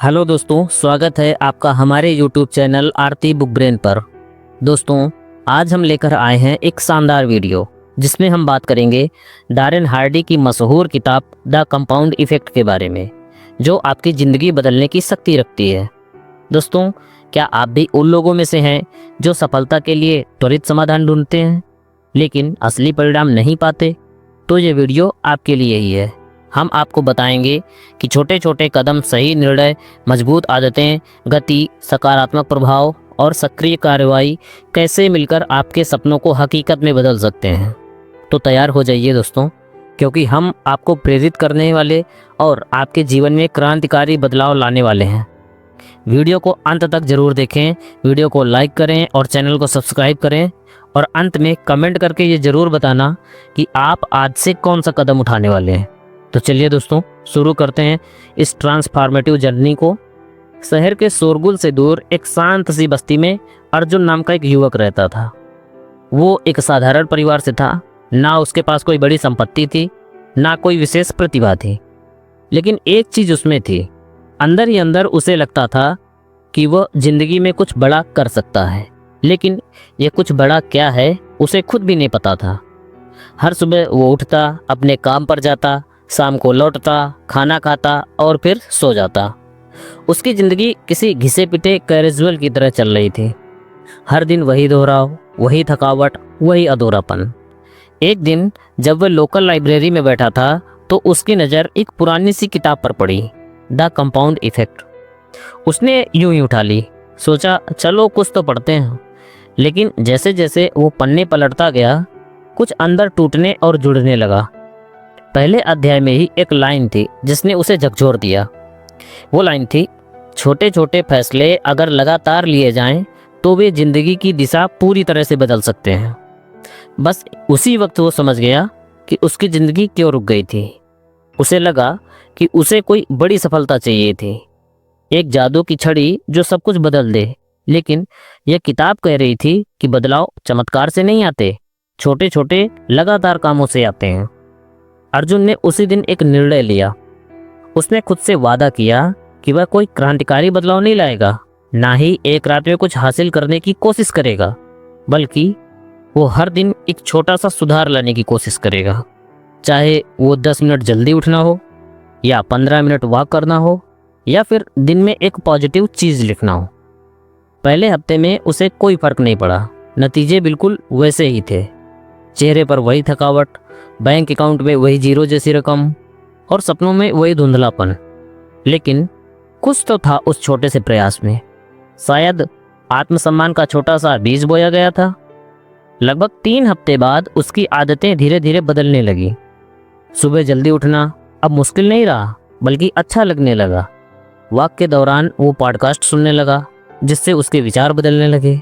Hello दोस्तों, स्वागत है आपका हमारे यूट्यूब चैनल आरती बुक ब्रेन पर। दोस्तों, आज हम लेकर आए हैं एक शानदार वीडियो जिसमें हम बात करेंगे डैरेन हार्डी की मशहूर किताब द कंपाउंड इफेक्ट के बारे में, जो आपकी ज़िंदगी बदलने की शक्ति रखती है। दोस्तों, क्या आप भी उन लोगों में से हैं जो सफलता के लिए त्वरित समाधान ढूंढते हैं लेकिन असली परिणाम नहीं पाते? तो ये वीडियो आपके लिए ही है। हम आपको बताएंगे कि छोटे छोटे कदम, सही निर्णय, मजबूत आदतें, गति, सकारात्मक प्रभाव और सक्रिय कार्रवाई कैसे मिलकर आपके सपनों को हकीकत में बदल सकते हैं। तो तैयार हो जाइए दोस्तों, क्योंकि हम आपको प्रेरित करने वाले और आपके जीवन में क्रांतिकारी बदलाव लाने वाले हैं। वीडियो को अंत तक जरूर देखें, वीडियो को लाइक करें और चैनल को सब्सक्राइब करें, और अंत में कमेंट करके ये ज़रूर बताना कि आप आज से कौन सा कदम उठाने वाले हैं। तो चलिए दोस्तों, शुरू करते हैं इस ट्रांसफॉर्मेटिव जर्नी को। शहर के शोरगुल से दूर एक शांत सी बस्ती में अर्जुन नाम का एक युवक रहता था। वो एक साधारण परिवार से था। ना उसके पास कोई बड़ी संपत्ति थी, ना कोई विशेष प्रतिभा थी, लेकिन एक चीज़ उसमें थी। अंदर ही अंदर उसे लगता था कि वह जिंदगी में कुछ बड़ा कर सकता है, लेकिन यह कुछ बड़ा क्या है उसे खुद भी नहीं पता था। हर सुबह वो उठता, अपने काम पर जाता, शाम को लौटता, खाना खाता और फिर सो जाता। उसकी ज़िंदगी किसी घिसे पिटे कैजुअल की तरह चल रही थी। हर दिन वही दोहराव, वही थकावट, वही अधूरापन। एक दिन जब वह लोकल लाइब्रेरी में बैठा था तो उसकी नज़र एक पुरानी सी किताब पर पड़ी, द कंपाउंड इफेक्ट। उसने यूं ही उठा ली, सोचा चलो कुछ तो पढ़ते हैं। लेकिन जैसे जैसे वो पन्ने पलटता गया, कुछ अंदर टूटने और जुड़ने लगा। पहले अध्याय में ही एक लाइन थी जिसने उसे झकझोर दिया। वो लाइन थी, छोटे छोटे फैसले अगर लगातार लिए जाएं तो वे जिंदगी की दिशा पूरी तरह से बदल सकते हैं। बस उसी वक्त वो समझ गया कि उसकी ज़िंदगी क्यों रुक गई थी। उसे लगा कि उसे कोई बड़ी सफलता चाहिए थी, एक जादू की छड़ी जो सब कुछ बदल दे। लेकिन यह किताब कह रही थी कि बदलाव चमत्कार से नहीं आते, छोटे छोटे लगातार कामों से आते हैं। अर्जुन ने उसी दिन एक निर्णय लिया। उसने खुद से वादा किया कि वह कोई क्रांतिकारी बदलाव नहीं लाएगा, ना ही एक रात में कुछ हासिल करने की कोशिश करेगा, बल्कि वो हर दिन एक छोटा सा सुधार लाने की कोशिश करेगा। चाहे वो 10 मिनट जल्दी उठना हो, या 15 मिनट वॉक करना हो, या फिर दिन में एक पॉजिटिव चीज़ लिखना हो। पहले हफ्ते में उसे कोई फर्क नहीं पड़ा। नतीजे बिल्कुल वैसे ही थे। चेहरे पर वही थकावट, बैंक अकाउंट में वही जीरो जैसी रकम, और सपनों में वही धुंधलापन। लेकिन कुछ तो था उस छोटे से प्रयास में। शायद आत्मसम्मान का छोटा सा बीज बोया गया था। लगभग 3 हफ्ते बाद उसकी आदतें धीरे धीरे बदलने लगी। सुबह जल्दी उठना अब मुश्किल नहीं रहा, बल्कि अच्छा लगने लगा। वॉक के दौरान वो पॉडकास्ट सुनने लगा, जिससे उसके विचार बदलने लगे।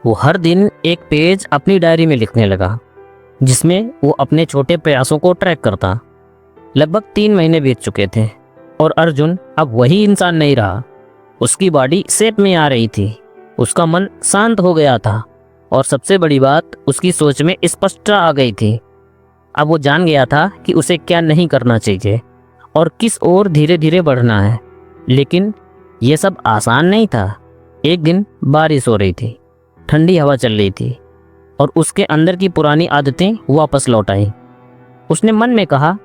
वो हर दिन एक पेज अपनी डायरी में लिखने लगा, जिसमें वो अपने छोटे प्रयासों को ट्रैक करता। लगभग 3 महीने बीत चुके थे और अर्जुन अब वही इंसान नहीं रहा। उसकी बॉडी शेप में आ रही थी, उसका मन शांत हो गया था, और सबसे बड़ी बात, उसकी सोच में स्पष्टता आ गई थी। अब वो जान गया था कि उसे क्या नहीं करना चाहिए और किस ओर धीरे धीरे बढ़ना है। लेकिन यह सब आसान नहीं था। एक दिन बारिश हो रही थी, ठंडी हवा चल रही थी, और उसके अंदर की पुरानी आदतें वापस लौट आईं। उसने मन में कहा,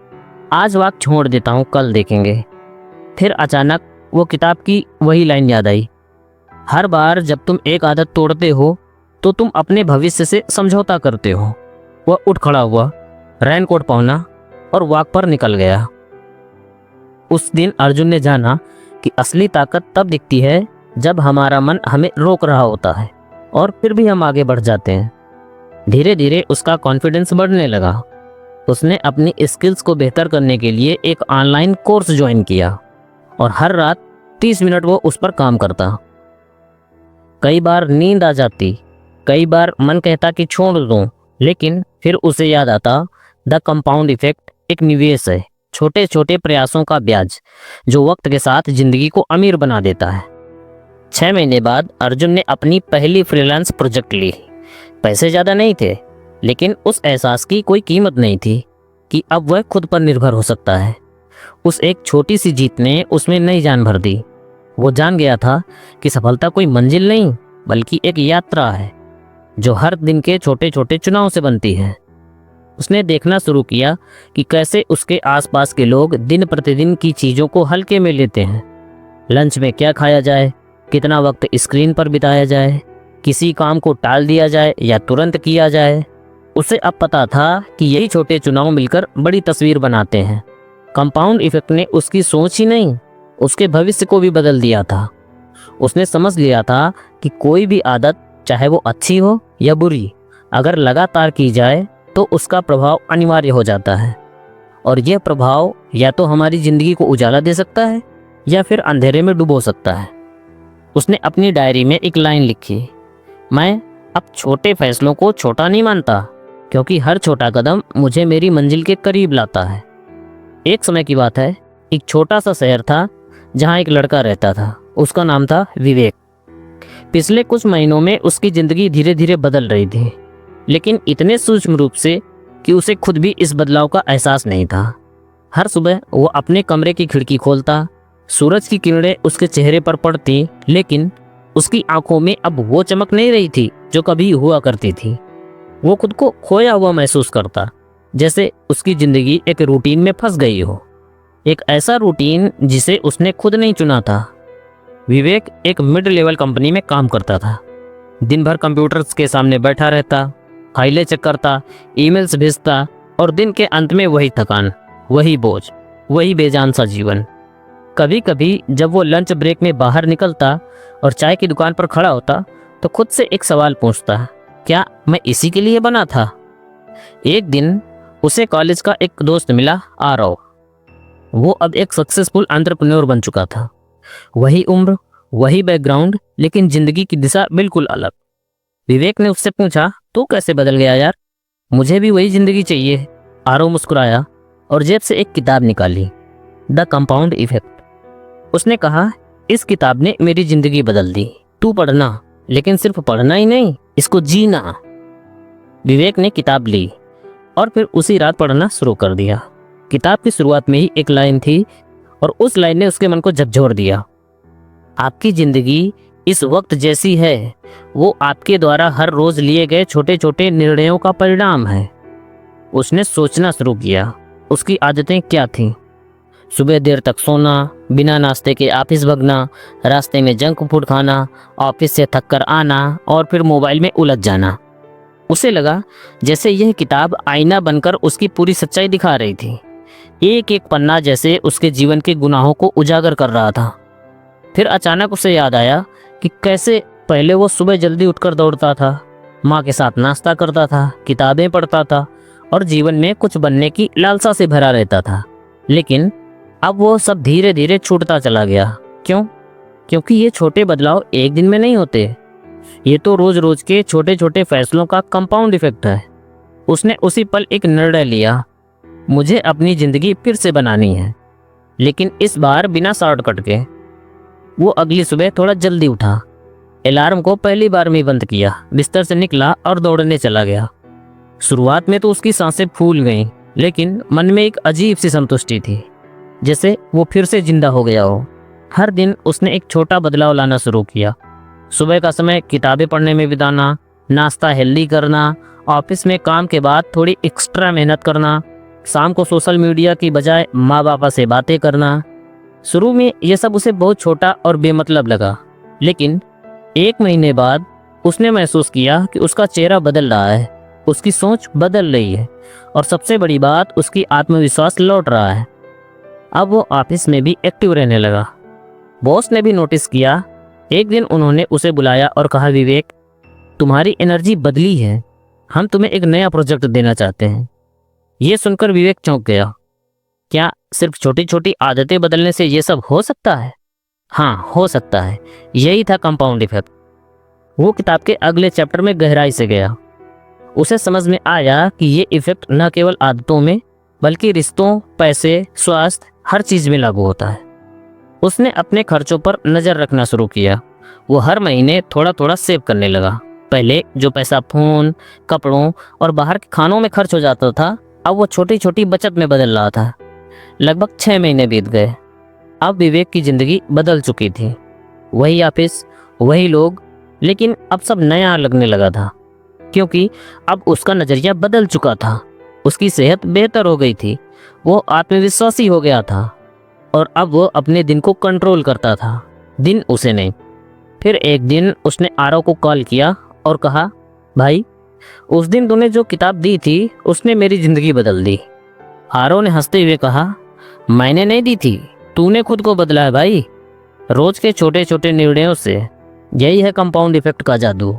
आज वॉक छोड़ देता हूँ, कल देखेंगे। फिर अचानक वो किताब की वही लाइन याद आई, हर बार जब तुम एक आदत तोड़ते हो तो तुम अपने भविष्य से समझौता करते हो। वह उठ खड़ा हुआ, रेनकोट पहना और वॉक पर निकल गया। उस दिन अर्जुन ने जाना कि असली ताकत तब दिखती है जब हमारा मन हमें रोक रहा होता है और फिर भी हम आगे बढ़ जाते हैं। धीरे धीरे उसका कॉन्फिडेंस बढ़ने लगा। उसने अपनी स्किल्स को बेहतर करने के लिए एक ऑनलाइन कोर्स ज्वाइन किया और हर रात 30 मिनट वो उस पर काम करता। कई बार नींद आ जाती, कई बार मन कहता कि छोड़ दूं, लेकिन फिर उसे याद आता, द कंपाउंड इफेक्ट एक निवेश है, छोटे छोटे प्रयासों का ब्याज, जो वक्त के साथ जिंदगी को अमीर बना देता है। 6 महीने बाद अर्जुन ने अपनी पहली फ्रीलांस प्रोजेक्ट ली। पैसे ज़्यादा नहीं थे, लेकिन उस एहसास की कोई कीमत नहीं थी कि अब वह खुद पर निर्भर हो सकता है। उस एक छोटी सी जीत ने उसमें नई जान भर दी। वो जान गया था कि सफलता कोई मंजिल नहीं बल्कि एक यात्रा है जो हर दिन के छोटे छोटे चुनाव से बनती है। उसने देखना शुरू किया कि कैसे उसके आसपास के लोग दिन प्रतिदिन की चीज़ों को हल्के में लेते हैं। लंच में क्या खाया जाए, कितना वक्त स्क्रीन पर बिताया जाए, किसी काम को टाल दिया जाए या तुरंत किया जाए। उसे अब पता था कि यही छोटे चुनाव मिलकर बड़ी तस्वीर बनाते हैं। कंपाउंड इफेक्ट ने उसकी सोच ही नहीं, उसके भविष्य को भी बदल दिया था। उसने समझ लिया था कि कोई भी आदत, चाहे वो अच्छी हो या बुरी, अगर लगातार की जाए तो उसका प्रभाव अनिवार्य हो जाता है। और यह प्रभाव या तो हमारी जिंदगी को उजाला दे सकता है या फिर अंधेरे में डुबो सकता है। उसने अपनी डायरी में एक लाइन लिखी, मैं अब छोटे फैसलों को छोटा नहीं मानता क्योंकि हर छोटा कदम मुझे मेरी मंजिल के करीब लाता है। एक समय की बात है, एक छोटा सा शहर था जहाँ एक लड़का रहता था। उसका नाम था विवेक। पिछले कुछ महीनों में उसकी जिंदगी धीरे धीरे बदल रही थी, लेकिन इतने सूक्ष्म रूप से कि उसे खुद भी इस बदलाव का एहसास नहीं था। हर सुबह वो अपने कमरे की खिड़की खोलता, सूरज की किरणें उसके चेहरे पर पड़ती, लेकिन उसकी आंखों में अब वो चमक नहीं रही थी जो कभी हुआ करती थी। वो खुद को खोया हुआ महसूस करता, जैसे उसकी जिंदगी एक रूटीन में फंस गई हो, एक ऐसा रूटीन जिसे उसने खुद नहीं चुना था। विवेक एक मिड लेवल कंपनी में काम करता था। दिन भर कंप्यूटर्स के सामने बैठा रहता, फाइलें चेक करता, ईमेल्स भेजता और दिन के अंत में वही थकान, वही बोझ, वही बेजान सा जीवन। कभी कभी जब वो लंच ब्रेक में बाहर निकलता और चाय की दुकान पर खड़ा होता तो खुद से एक सवाल पूछता, क्या मैं इसी के लिए बना था? एक दिन उसे कॉलेज का एक दोस्त मिला, आरव। वो अब एक सक्सेसफुल एंटरप्रेन्योर बन चुका था। वही उम्र, वही बैकग्राउंड, लेकिन जिंदगी की दिशा बिल्कुल अलग। विवेक ने उससे पूछा, तू कैसे बदल गया यार? मुझे भी वही जिंदगी चाहिए। आरव मुस्कुराया और जेब से एक किताब निकाली, द कंपाउंड इफेक्ट। उसने कहा, इस किताब ने मेरी जिंदगी बदल दी। तू पढ़ना, लेकिन सिर्फ पढ़ना ही नहीं, इसको जीना। विवेक ने किताब ली और फिर उसी रात पढ़ना शुरू कर दिया। किताब की शुरुआत में ही एक लाइन थी और उस लाइन ने उसके मन को झकझोर दिया, आपकी जिंदगी इस वक्त जैसी है वो आपके द्वारा हर रोज लिए गए छोटे छोटे निर्णयों का परिणाम है। उसने सोचना शुरू किया, उसकी आदतें क्या थीं? सुबह देर तक सोना, बिना नाश्ते के ऑफिस भागना, रास्ते में जंक फूड खाना, ऑफिस से थक कर आना और फिर मोबाइल में उलझ जाना। उसे लगा जैसे यह किताब आईना बनकर उसकी पूरी सच्चाई दिखा रही थी। एक एक पन्ना जैसे उसके जीवन के गुनाहों को उजागर कर रहा था। फिर अचानक उसे याद आया कि कैसे पहले वो सुबह जल्दी उठकर दौड़ता था, माँ के साथ नाश्ता करता था, किताबें पढ़ता था और जीवन में कुछ बनने की लालसा से भरा रहता था। लेकिन अब वो सब धीरे धीरे छूटता चला गया। क्यों? क्योंकि ये छोटे बदलाव एक दिन में नहीं होते, ये तो रोज रोज के छोटे छोटे फैसलों का कंपाउंड इफेक्ट है। उसने उसी पल एक निर्णय लिया, मुझे अपनी जिंदगी फिर से बनानी है, लेकिन इस बार बिना शॉर्टकट के। वो अगली सुबह थोड़ा जल्दी उठा, अलार्म को पहली बार में बंद किया, बिस्तर से निकला और दौड़ने चला गया। शुरुआत में तो उसकी सांसें फूल गईं, लेकिन मन में एक अजीब सी संतुष्टि थी, जैसे वो फिर से जिंदा हो गया हो। हर दिन उसने एक छोटा बदलाव लाना शुरू किया। सुबह का समय किताबें पढ़ने में बिताना, नाश्ता हेल्दी करना, ऑफिस में काम के बाद थोड़ी एक्स्ट्रा मेहनत करना, शाम को सोशल मीडिया की बजाय माँ बाप से बातें करना। शुरू में यह सब उसे बहुत छोटा और बेमतलब लगा, लेकिन एक महीने बाद उसने महसूस किया कि उसका चेहरा बदल रहा है, उसकी सोच बदल रही है और सबसे बड़ी बात, उसकी आत्मविश्वास लौट रहा है। अब वो ऑफिस में भी एक्टिव रहने लगा। बॉस ने भी नोटिस किया। एक दिन उन्होंने उसे बुलाया और कहा, विवेक, तुम्हारी एनर्जी बदली है, हम तुम्हें एक नया प्रोजेक्ट देना चाहते हैं। ये सुनकर विवेक चौंक गया। क्या सिर्फ छोटी छोटी आदतें बदलने से ये सब हो सकता है? हाँ, हो सकता है। यही था कंपाउंड इफेक्ट। वो किताब के अगले चैप्टर में गहराई से गया। उसे समझ में आया कि ये इफेक्ट न केवल आदतों में बल्कि रिश्तों, पैसे, स्वास्थ्य, हर चीज में लागू होता है। उसने अपने खर्चों पर नजर रखना शुरू किया। वो हर महीने थोड़ा थोड़ा सेव करने लगा। पहले जो पैसा फोन, कपड़ों और बाहर के खानों में खर्च हो जाता था, अब वो छोटी छोटी बचत में बदल रहा था। लगभग 6 महीने बीत गए। अब विवेक की जिंदगी बदल चुकी थी। वही ऑफिस, वही लोग, लेकिन अब सब नया लगने लगा था, क्योंकि अब उसका नज़रिया बदल चुका था। उसकी सेहत बेहतर हो गई थी, वो आत्मविश्वासी हो गया था और अब वो अपने दिन को कंट्रोल करता था, दिन उसे नहीं। फिर एक दिन उसने आरव को कॉल किया और कहा, भाई उस दिन तूने जो किताब दी थी उसने मेरी ज़िंदगी बदल दी। आरव ने हंसते हुए कहा, मैंने नहीं दी थी, तूने खुद को बदला है भाई। रोज के छोटे छोटे निर्णयों से, यही है कंपाउंड इफेक्ट का जादू।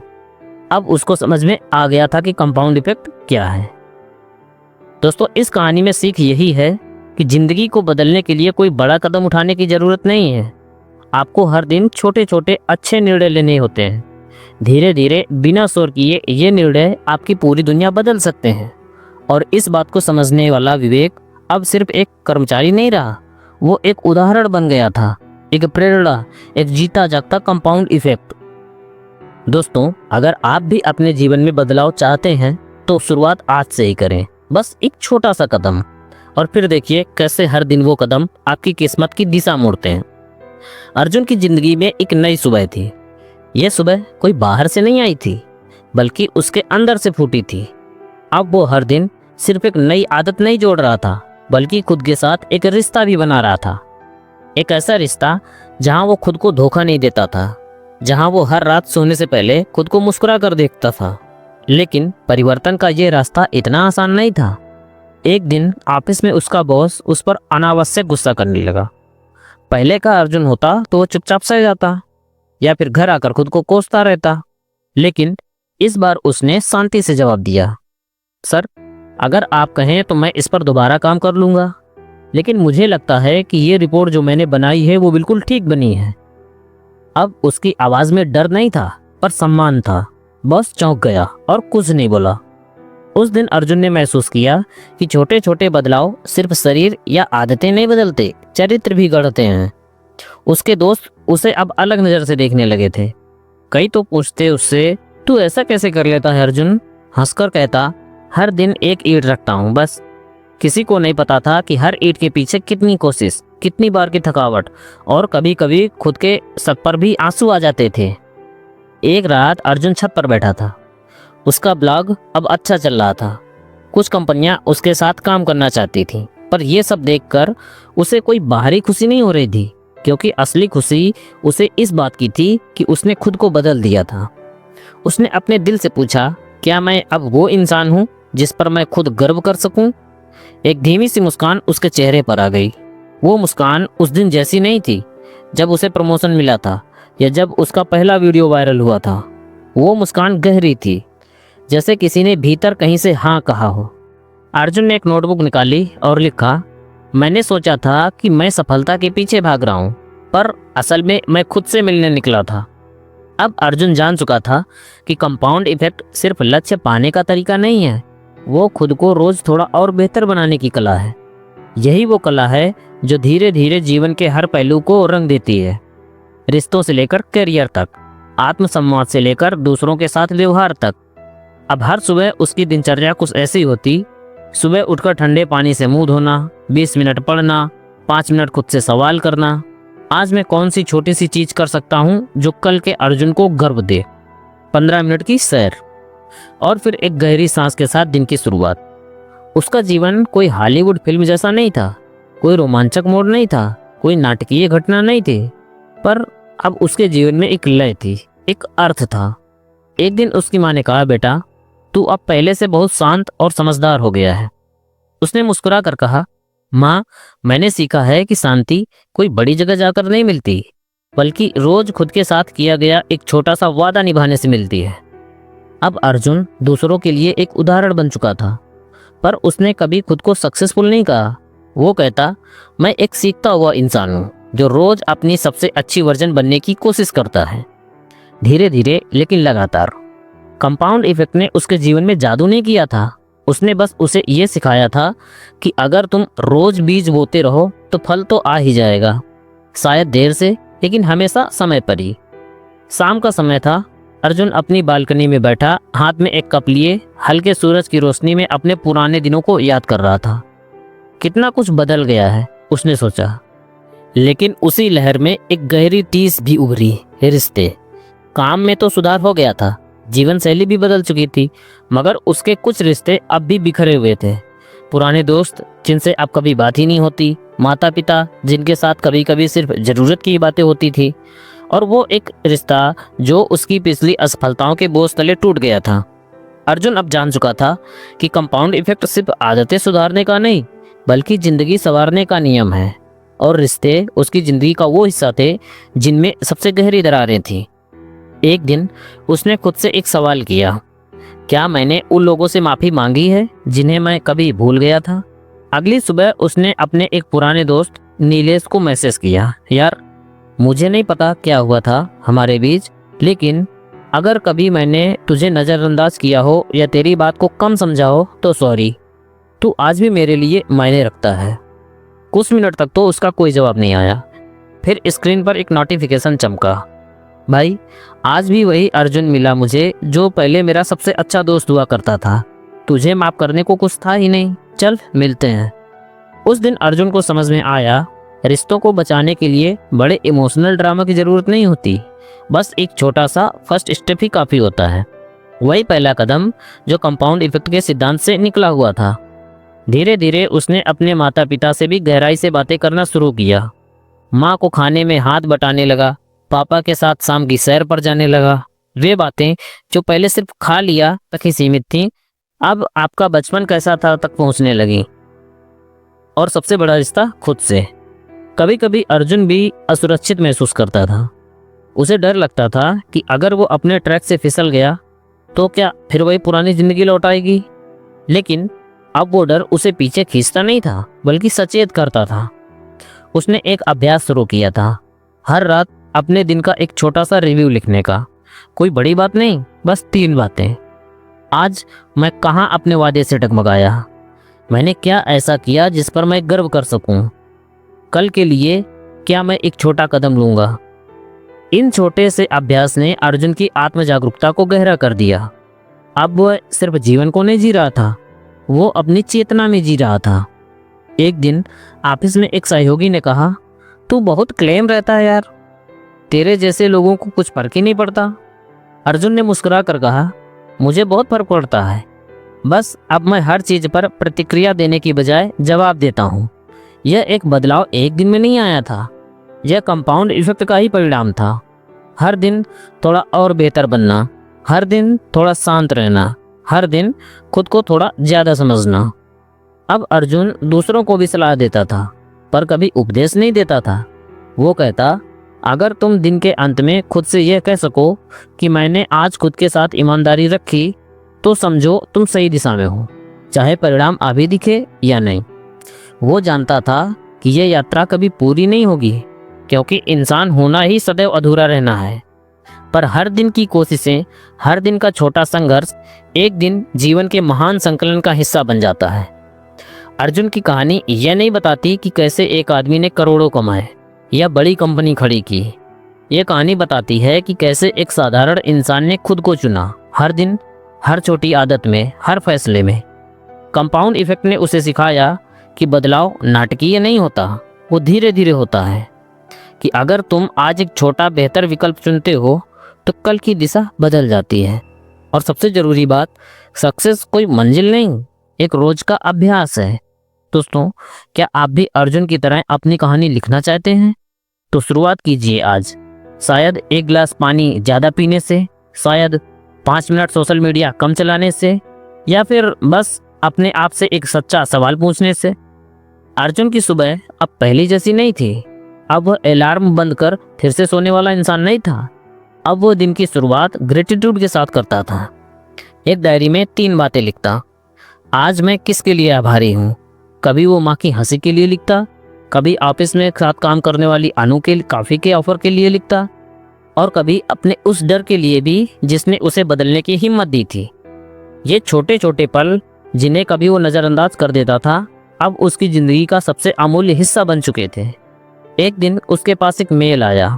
अब उसको समझ में आ गया था कि कंपाउंड इफेक्ट क्या है। दोस्तों, इस कहानी में सीख यही है कि जिंदगी को बदलने के लिए कोई बड़ा कदम उठाने की जरूरत नहीं है। आपको हर दिन छोटे छोटे अच्छे निर्णय लेने होते हैं। धीरे धीरे बिना शोर किए ये निर्णय आपकी पूरी दुनिया बदल सकते हैं। और इस बात को समझने वाला विवेक अब सिर्फ एक कर्मचारी नहीं रहा, वो एक उदाहरण बन गया था, एक प्रेरणा, एक जीता जागता कंपाउंड इफेक्ट। दोस्तों, अगर आप भी अपने जीवन में बदलाव चाहते हैं तो शुरुआत आज से ही करें, बस एक छोटा सा कदम, और फिर देखिए कैसे हर दिन वो कदम आपकी किस्मत की दिशा मोड़ते हैं। अर्जुन की जिंदगी में एक नई सुबह थी। यह सुबह कोई बाहर से नहीं आई थी, बल्कि उसके अंदर से फूटी थी। अब वो हर दिन सिर्फ एक नई आदत नहीं जोड़ रहा था, बल्कि खुद के साथ एक रिश्ता भी बना रहा था। एक ऐसा रिश्ता जहां वो खुद को धोखा नहीं देता था, जहां वो हर रात सोने से पहले खुद को मुस्कुरा कर देखता था। लेकिन परिवर्तन का ये रास्ता इतना आसान नहीं था। एक दिन ऑफिस में उसका बॉस उस पर अनावश्यक गुस्सा करने लगा। पहले का अर्जुन होता तो वो चुपचाप सह जाता या फिर घर आकर खुद को कोसता रहता, लेकिन इस बार उसने शांति से जवाब दिया, सर, अगर आप कहें तो मैं इस पर दोबारा काम कर लूंगा, लेकिन मुझे लगता है कि ये रिपोर्ट जो मैंने बनाई है वो बिल्कुल ठीक बनी है। अब उसकी आवाज में डर नहीं था, पर सम्मान था। बॉस चौंक गया और कुछ नहीं बोला। उस दिन अर्जुन ने महसूस किया कि छोटे छोटे बदलाव सिर्फ शरीर या आदतें नहीं बदलते, चरित्र भी गढ़ते हैं। उसके दोस्त उसे अब अलग नजर से देखने लगे थे। कई तो पूछते उससे, तू ऐसा कैसे कर लेता है अर्जुन? हंसकर कहता, हर दिन एक ईंट रखता हूँ बस। किसी को नहीं पता था कि हर ईंट के पीछे कितनी कोशिश, कितनी बार की थकावट, और कभी कभी खुद के सर पर भी आंसू आ जाते थे। एक रात अर्जुन छत पर बैठा था। उसका ब्लॉग अब अच्छा चल रहा था। कुछ कंपनियां उसके साथ काम करना चाहती थीं, पर यह सब देखकर उसे कोई बाहरी खुशी नहीं हो रही थी, क्योंकि असली खुशी उसे इस बात की थी कि उसने खुद को बदल दिया था। उसने अपने दिल से पूछा, क्या मैं अब वो इंसान हूँ जिस पर मैं खुद गर्व कर सकूं? एक धीमी सी मुस्कान उसके चेहरे पर आ गई। वो मुस्कान उस दिन जैसी नहीं थी जब उसे प्रमोशन मिला था या जब उसका पहला वीडियो वायरल हुआ था। वो मुस्कान गहरी थी, जैसे किसी ने भीतर कहीं से हाँ कहा हो। अर्जुन ने एक नोटबुक निकाली और लिखा, मैंने सोचा था कि मैं सफलता के पीछे भाग रहा हूँ, पर असल में मैं खुद से मिलने निकला था। अब अर्जुन जान चुका था कि कंपाउंड इफेक्ट सिर्फ लक्ष्य पाने का तरीका नहीं है, वो खुद को रोज थोड़ा और बेहतर बनाने की कला है। यही वो कला है जो धीरे धीरे जीवन के हर पहलू को रंग देती है, रिश्तों से लेकर करियर तक, आत्मसम्मान से लेकर दूसरों के साथ व्यवहार तक। अब हर सुबह उसकी दिनचर्या कुछ ऐसी होती, सुबह उठकर ठंडे पानी से मुंह धोना, 20 मिनट पढ़ना, 5 मिनट खुद से सवाल करना, आज मैं कौन सी छोटी सी चीज कर सकता हूँ जो कल के अर्जुन को गर्व दे, 15 मिनट की सैर, और फिर एक गहरी सांस के साथ दिन की शुरुआत। उसका जीवन कोई हॉलीवुड फिल्म जैसा नहीं था, कोई रोमांचक मोड़ नहीं था, कोई नाटकीय घटना नहीं थी, पर अब उसके जीवन में एक लय थी, एक अर्थ था। एक दिन उसकी माँ ने कहा, बेटा तू अब पहले से बहुत शांत और समझदार हो गया है। उसने मुस्कुरा कर कहा, माँ, मैंने सीखा है कि शांति कोई बड़ी जगह जाकर नहीं मिलती, बल्कि रोज खुद के साथ किया गया एक छोटा सा वादा निभाने से मिलती है। अब अर्जुन दूसरों के लिए एक उदाहरण बन चुका था, पर उसने कभी खुद को सक्सेसफुल नहीं कहा। वो कहता, मैं एक सीखता हुआ इंसान हूँ जो रोज अपनी सबसे अच्छी वर्जन बनने की कोशिश करता है, धीरे धीरे लेकिन लगातार। कंपाउंड इफेक्ट ने उसके जीवन में जादू नहीं किया था, उसने बस उसे ये सिखाया था कि अगर तुम रोज बीज बोते रहो तो फल तो आ ही जाएगा, शायद देर से, लेकिन हमेशा समय पर ही। शाम का समय था। अर्जुन अपनी बालकनी में बैठा, हाथ में एक कप लिए, हल्के सूरज की रोशनी में अपने पुराने दिनों को याद कर रहा था। कितना कुछ बदल गया है, उसने सोचा। लेकिन उसी लहर में एक गहरी टीस भी उभरी। रिश्ते। काम में तो सुधार हो गया था, जीवन शैली भी बदल चुकी थी, मगर उसके कुछ रिश्ते अब भी बिखरे हुए थे। पुराने दोस्त जिनसे अब कभी बात ही नहीं होती, माता पिता जिनके साथ कभी कभी सिर्फ ज़रूरत की बातें होती थी, और वो एक रिश्ता जो उसकी पिछली असफलताओं के बोझ तले टूट गया था। अर्जुन अब जान चुका था कि कंपाउंड इफेक्ट सिर्फ आदतें सुधारने का नहीं, बल्कि जिंदगी संवारने का नियम है, और रिश्ते उसकी जिंदगी का वो हिस्सा थे जिनमें सबसे गहरी दरारें थीं। एक दिन उसने खुद से एक सवाल किया, क्या मैंने उन लोगों से माफ़ी मांगी है जिन्हें मैं कभी भूल गया था? अगली सुबह उसने अपने एक पुराने दोस्त नीलेश को मैसेज किया, यार मुझे नहीं पता क्या हुआ था हमारे बीच, लेकिन अगर कभी मैंने तुझे नज़रअंदाज किया हो या तेरी बात को कम समझा हो तो सॉरी। तू आज भी मेरे लिए मायने रखता है। कुछ मिनट तक तो उसका कोई जवाब नहीं आया। फिर स्क्रीन पर एक नोटिफिकेशन चमका, भाई आज भी वही अर्जुन मिला मुझे जो पहले मेरा सबसे अच्छा दोस्त हुआ करता था। तुझे माफ करने को कुछ था ही नहीं, चल मिलते हैं। उस दिन अर्जुन को समझ में आया, रिश्तों को बचाने के लिए बड़े इमोशनल ड्रामा की जरूरत नहीं होती, बस एक छोटा सा फर्स्ट स्टेप ही काफ़ी होता है। वही पहला कदम जो कंपाउंड इफेक्ट के सिद्धांत से निकला हुआ था। धीरे धीरे उसने अपने माता पिता से भी गहराई से बातें करना शुरू किया। माँ को खाने में हाथ बटाने लगा, पापा के साथ शाम की सैर पर जाने लगा। वे बातें जो पहले सिर्फ खा लिया तक ही सीमित थीं, अब आपका बचपन कैसा था तक पहुंचने लगी। और सबसे बड़ा रिश्ता खुद से। कभी कभी अर्जुन भी असुरक्षित महसूस करता था। उसे डर लगता था कि अगर वो अपने ट्रैक से फिसल गया तो क्या फिर वही पुरानी जिंदगी लौट आएगी। लेकिन अब वो डर उसे पीछे खींचता नहीं था, बल्कि सचेत करता था। उसने एक अभ्यास शुरू किया था, हर रात अपने दिन का एक छोटा सा रिव्यू लिखने का। कोई बड़ी बात नहीं, बस 3 बातें। आज मैं कहाँ अपने वादे से डगमगाया, मैंने क्या ऐसा किया जिस पर मैं गर्व कर सकूं, कल के लिए क्या मैं एक छोटा कदम लूंगा। इन छोटे से अभ्यास ने अर्जुन की आत्म जागरूकता को गहरा कर दिया। अब वह सिर्फ जीवन को नहीं जी रहा था, वो अपनी चेतना में जी रहा था। एक दिन ऑफिस में एक सहयोगी ने कहा, तू बहुत क्लेम रहता है यार, तेरे जैसे लोगों को कुछ फर्क ही नहीं पड़ता। अर्जुन ने मुस्कुरा कर कहा, मुझे बहुत फर्क पड़ता है, बस अब मैं हर चीज़ पर प्रतिक्रिया देने की बजाय जवाब देता हूँ। यह एक बदलाव एक दिन में नहीं आया था, यह कंपाउंड इफेक्ट का ही परिणाम था। हर दिन थोड़ा और बेहतर बनना, हर दिन थोड़ा शांत रहना, हर दिन खुद को थोड़ा ज़्यादा समझना। अब अर्जुन दूसरों को भी सलाह देता था, पर कभी उपदेश नहीं देता था। वो कहता, अगर तुम दिन के अंत में खुद से यह कह सको कि मैंने आज खुद के साथ ईमानदारी रखी, तो समझो तुम सही दिशा में हो, चाहे परिणाम अभी दिखे या नहीं। वो जानता था कि यह यात्रा कभी पूरी नहीं होगी, क्योंकि इंसान होना ही सदैव अधूरा रहना है। पर हर दिन की कोशिशें, हर दिन का छोटा संघर्ष एक दिन जीवन के महान संकलन का हिस्सा बन जाता है। अर्जुन की कहानी यह नहीं बताती कि कैसे एक आदमी ने करोड़ों कमाए या बड़ी कंपनी खड़ी की। यह कहानी बताती है कि कैसे एक साधारण इंसान ने खुद को चुना, हर दिन, हर छोटी आदत में, हर फैसले में। कंपाउंड इफेक्ट ने उसे सिखाया कि बदलाव नाटकीय नहीं होता, वो धीरे धीरे होता है। कि अगर तुम आज एक छोटा बेहतर विकल्प चुनते हो तो कल की दिशा बदल जाती है। और सबसे ज़रूरी बात, सक्सेस कोई मंजिल नहीं, एक रोज का अभ्यास है। दोस्तों, क्या आप भी अर्जुन की तरह अपनी कहानी लिखना चाहते हैं? तो शुरुआत कीजिए आज। शायद एक गिलास पानी ज़्यादा पीने से, शायद 5 मिनट सोशल मीडिया कम चलाने से, या फिर बस अपने आप से एक सच्चा सवाल पूछने से। अर्जुन की सुबह अब पहली जैसी नहीं थी। अब वह अलार्म बंद कर फिर से सोने वाला इंसान नहीं था। अब वो दिन की शुरुआत ग्रेटिट्यूड के साथ करता था। एक डायरी में 3 बातें लिखता। आज मैं किसके लिए आभारी हूँ। कभी वो माँ की हंसी के लिए लिखता, कभी ऑफिस में साथ काम करने वाली अनु के काफ़ी के ऑफर के लिए लिखता, और कभी अपने उस डर के लिए भी जिसने उसे बदलने की हिम्मत दी थी। ये छोटे छोटे पल जिन्हें कभी वो नज़रअंदाज कर देता था, अब उसकी ज़िंदगी का सबसे अमूल्य हिस्सा बन चुके थे। एक दिन उसके पास एक मेल आया,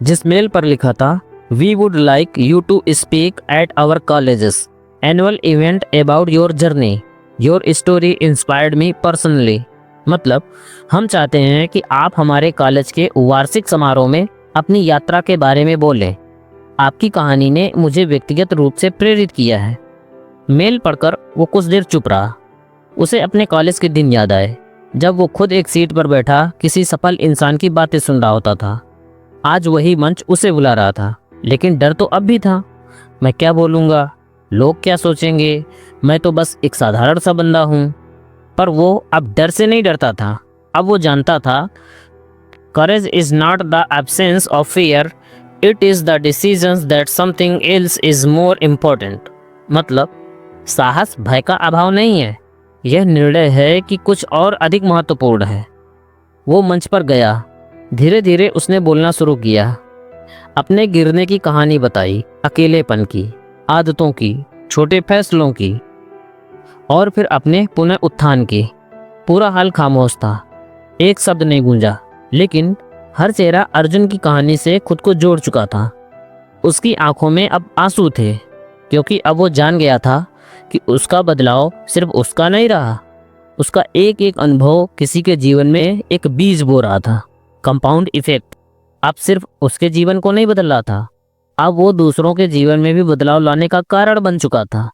जिस मेल पर लिखा था, we would like you to speak at our colleges annual event about your journey, your story inspired me personally. मतलब हम चाहते हैं कि आप हमारे कॉलेज के वार्षिक समारोह में अपनी यात्रा के बारे में बोलें। आपकी कहानी ने मुझे व्यक्तिगत रूप से प्रेरित किया है। मेल पढ़कर वो कुछ देर चुप रहा। उसे अपने कॉलेज के दिन याद आए जब वो खुद एक सीट पर बैठा किसी सफल इंसान की बातें सुन रहा होता था। आज वही मंच उसे बुला रहा था, लेकिन डर तो अब भी था। मैं क्या बोलूँगा, लोग क्या सोचेंगे, मैं तो बस एक साधारण सा बंदा हूँ। पर वो अब डर से नहीं डरता था। अब वो जानता था, courage is not the absence of fear, it is the decision that something else is more important. मतलब साहस भय का अभाव नहीं है, यह निर्णय है कि कुछ और अधिक महत्वपूर्ण है। वो मंच पर गया। धीरे धीरे उसने बोलना शुरू किया। अपने गिरने की कहानी बताई, अकेलेपन की, आदतों की, छोटे फैसलों की और फिर अपने पुनः उत्थान की। पूरा हाल खामोश था, एक शब्द नहीं गूंजा, लेकिन हर चेहरा अर्जुन की कहानी से खुद को जोड़ चुका था। उसकी आंखों में अब आंसू थे, क्योंकि अब वो जान गया था कि उसका बदलाव सिर्फ उसका नहीं रहा। उसका एक एक अनुभव किसी के जीवन में एक बीज बो रहा था। कंपाउंड इफेक्ट अब सिर्फ उसके जीवन को नहीं बदल रहा था, अब वो दूसरों के जीवन में भी बदलाव लाने का कारण बन चुका था।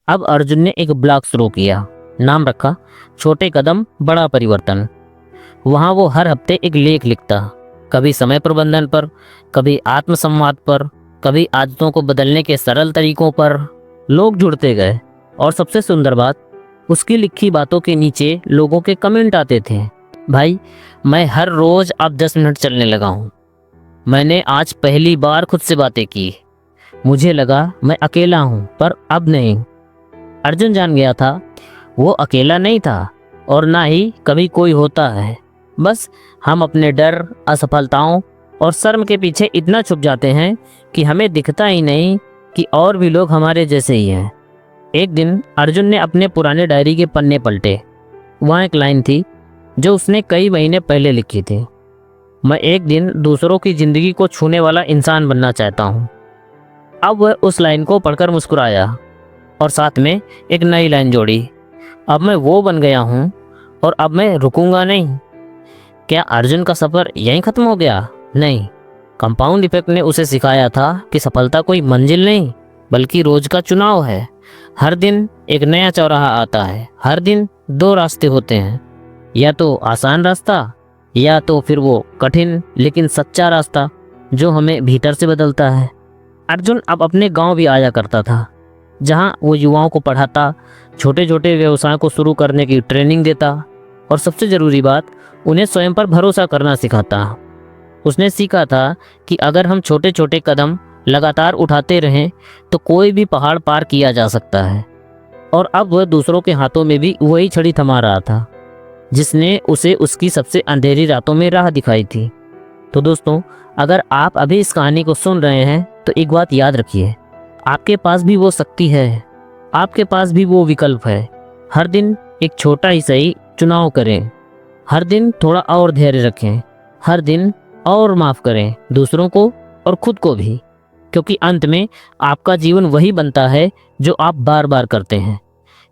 अब अर्जुन ने एक ब्लॉग शुरू किया, नाम रखा छोटे कदम बड़ा परिवर्तन। वहाँ वो हर हफ्ते एक लेख लिखता, कभी समय प्रबंधन पर, कभी आत्मसंवाद पर, कभी आदतों को बदलने के सरल तरीकों पर। लोग जुड़ते गए और सबसे सुंदर बात, उसकी लिखी बातों के नीचे लोगों के कमेंट आते थे। भाई, मैं हर रोज अब 10 मिनट चलने लगा हूँ। मैंने आज पहली बार खुद से बातें की। मुझे लगा मैं अकेला हूँ, पर अब नहीं। अर्जुन जान गया था वो अकेला नहीं था और ना ही कभी कोई होता है। बस हम अपने डर, असफलताओं और शर्म के पीछे इतना छुप जाते हैं कि हमें दिखता ही नहीं कि और भी लोग हमारे जैसे ही हैं। एक दिन अर्जुन ने अपने पुराने डायरी के पन्ने पलटे। वहाँ एक लाइन थी जो उसने कई महीने पहले लिखी थी, मैं एक दिन दूसरों की जिंदगी को छूने वाला इंसान बनना चाहता हूँ। अब वह उस लाइन को पढ़कर मुस्कुराया और साथ में एक नई लाइन जोड़ी, अब मैं वो बन गया हूँ और अब मैं रुकूंगा नहीं। क्या अर्जुन का सफ़र यहीं ख़त्म हो गया? नहीं, कंपाउंड इफेक्ट ने उसे सिखाया था कि सफलता कोई मंजिल नहीं बल्कि रोज का चुनाव है। हर दिन एक नया चौराहा आता है, हर दिन 2 रास्ते होते हैं, या तो आसान रास्ता या तो फिर वो कठिन लेकिन सच्चा रास्ता जो हमें भीतर से बदलता है। अर्जुन अब अपने गांव भी आया करता था, जहां वो युवाओं को पढ़ाता, छोटे छोटे व्यवसाय को शुरू करने की ट्रेनिंग देता और सबसे ज़रूरी बात, उन्हें स्वयं पर भरोसा करना सिखाता। उसने सीखा था कि अगर हम छोटे छोटे कदम लगातार उठाते रहें तो कोई भी पहाड़ पार किया जा सकता है। और अब वह दूसरों के हाथों में भी वही छड़ी थमा रहा था जिसने उसे उसकी सबसे अंधेरी रातों में राह दिखाई थी। तो दोस्तों, अगर आप अभी इस कहानी को सुन रहे हैं तो एक बात याद रखिए, आपके पास भी वो शक्ति है, आपके पास भी वो विकल्प है। हर दिन एक छोटा ही सही चुनाव करें, हर दिन थोड़ा और धैर्य रखें, हर दिन और माफ़ करें दूसरों को और खुद को भी, क्योंकि अंत में आपका जीवन वही बनता है जो आप बार बार करते हैं।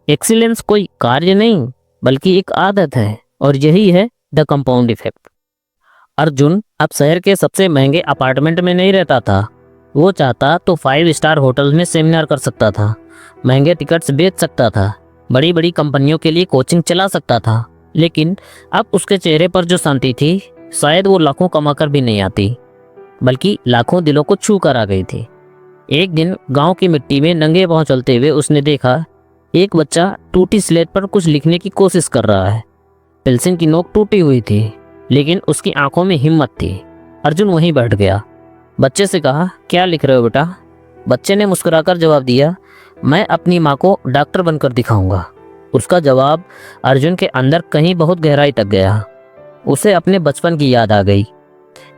एक्सीलेंस कोई कार्य नहीं बल्कि एक आदत है, और यही है द कंपाउंड इफेक्ट। अर्जुन अब शहर के सबसे महंगे अपार्टमेंट में नहीं रहता था। वो चाहता तो 5 स्टार होटल में सेमिनार कर सकता था, महंगे टिकट्स बेच सकता था, बड़ी बड़ी कंपनियों के लिए कोचिंग चला सकता था। लेकिन अब उसके चेहरे पर जो शांति थी, शायद वो लाखों कमाकर भी नहीं आती, बल्कि लाखों दिलों को छू कर आ गई थी। एक दिन गांव की मिट्टी में नंगे पांव चलते हुए उसने देखा एक बच्चा टूटी स्लेट पर कुछ लिखने की कोशिश कर रहा है। पेंसिल की नोक टूटी हुई थी, लेकिन उसकी आंखों में हिम्मत थी। अर्जुन वहीं बैठ गया, बच्चे से कहा, क्या लिख रहे हो बेटा? बच्चे ने मुस्कुराकर जवाब दिया, मैं अपनी माँ को डॉक्टर बनकर दिखाऊंगा। उसका जवाब अर्जुन के अंदर कहीं बहुत गहराई तक गया। उसे अपने बचपन की याद आ गई,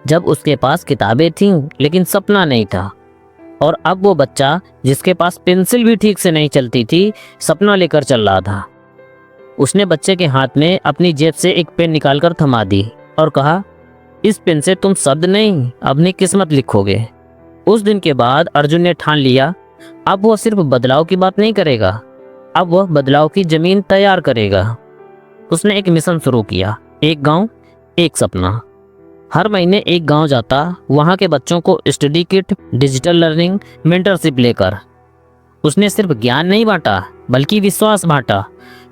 जब उसके पास किताबें थीं लेकिन सपना नहीं था। और अब वो बच्चा जिसके पास पेंसिल भी ठीक से नहीं चलती थी, सपना लेकर चल रहा था। उसने बच्चे के हाथ में अपनी जेब से एक पेन निकालकर थमा दी और कहा, इस पेन से तुम शब्द नहीं अपनी किस्मत लिखोगे। उस दिन के बाद अर्जुन ने ठान लिया, अब वो सिर्फ बदलाव की बात नहीं करेगा, अब वह बदलाव की जमीन तैयार करेगा। उसने एक मिशन शुरू किया, एक गांव एक सपना। हर महीने एक गांव जाता, वहां के बच्चों को study kit, digital learning, mentorship लेकर। उसने सिर्फ ज्ञान नहीं बांटा बल्कि विश्वास बांटा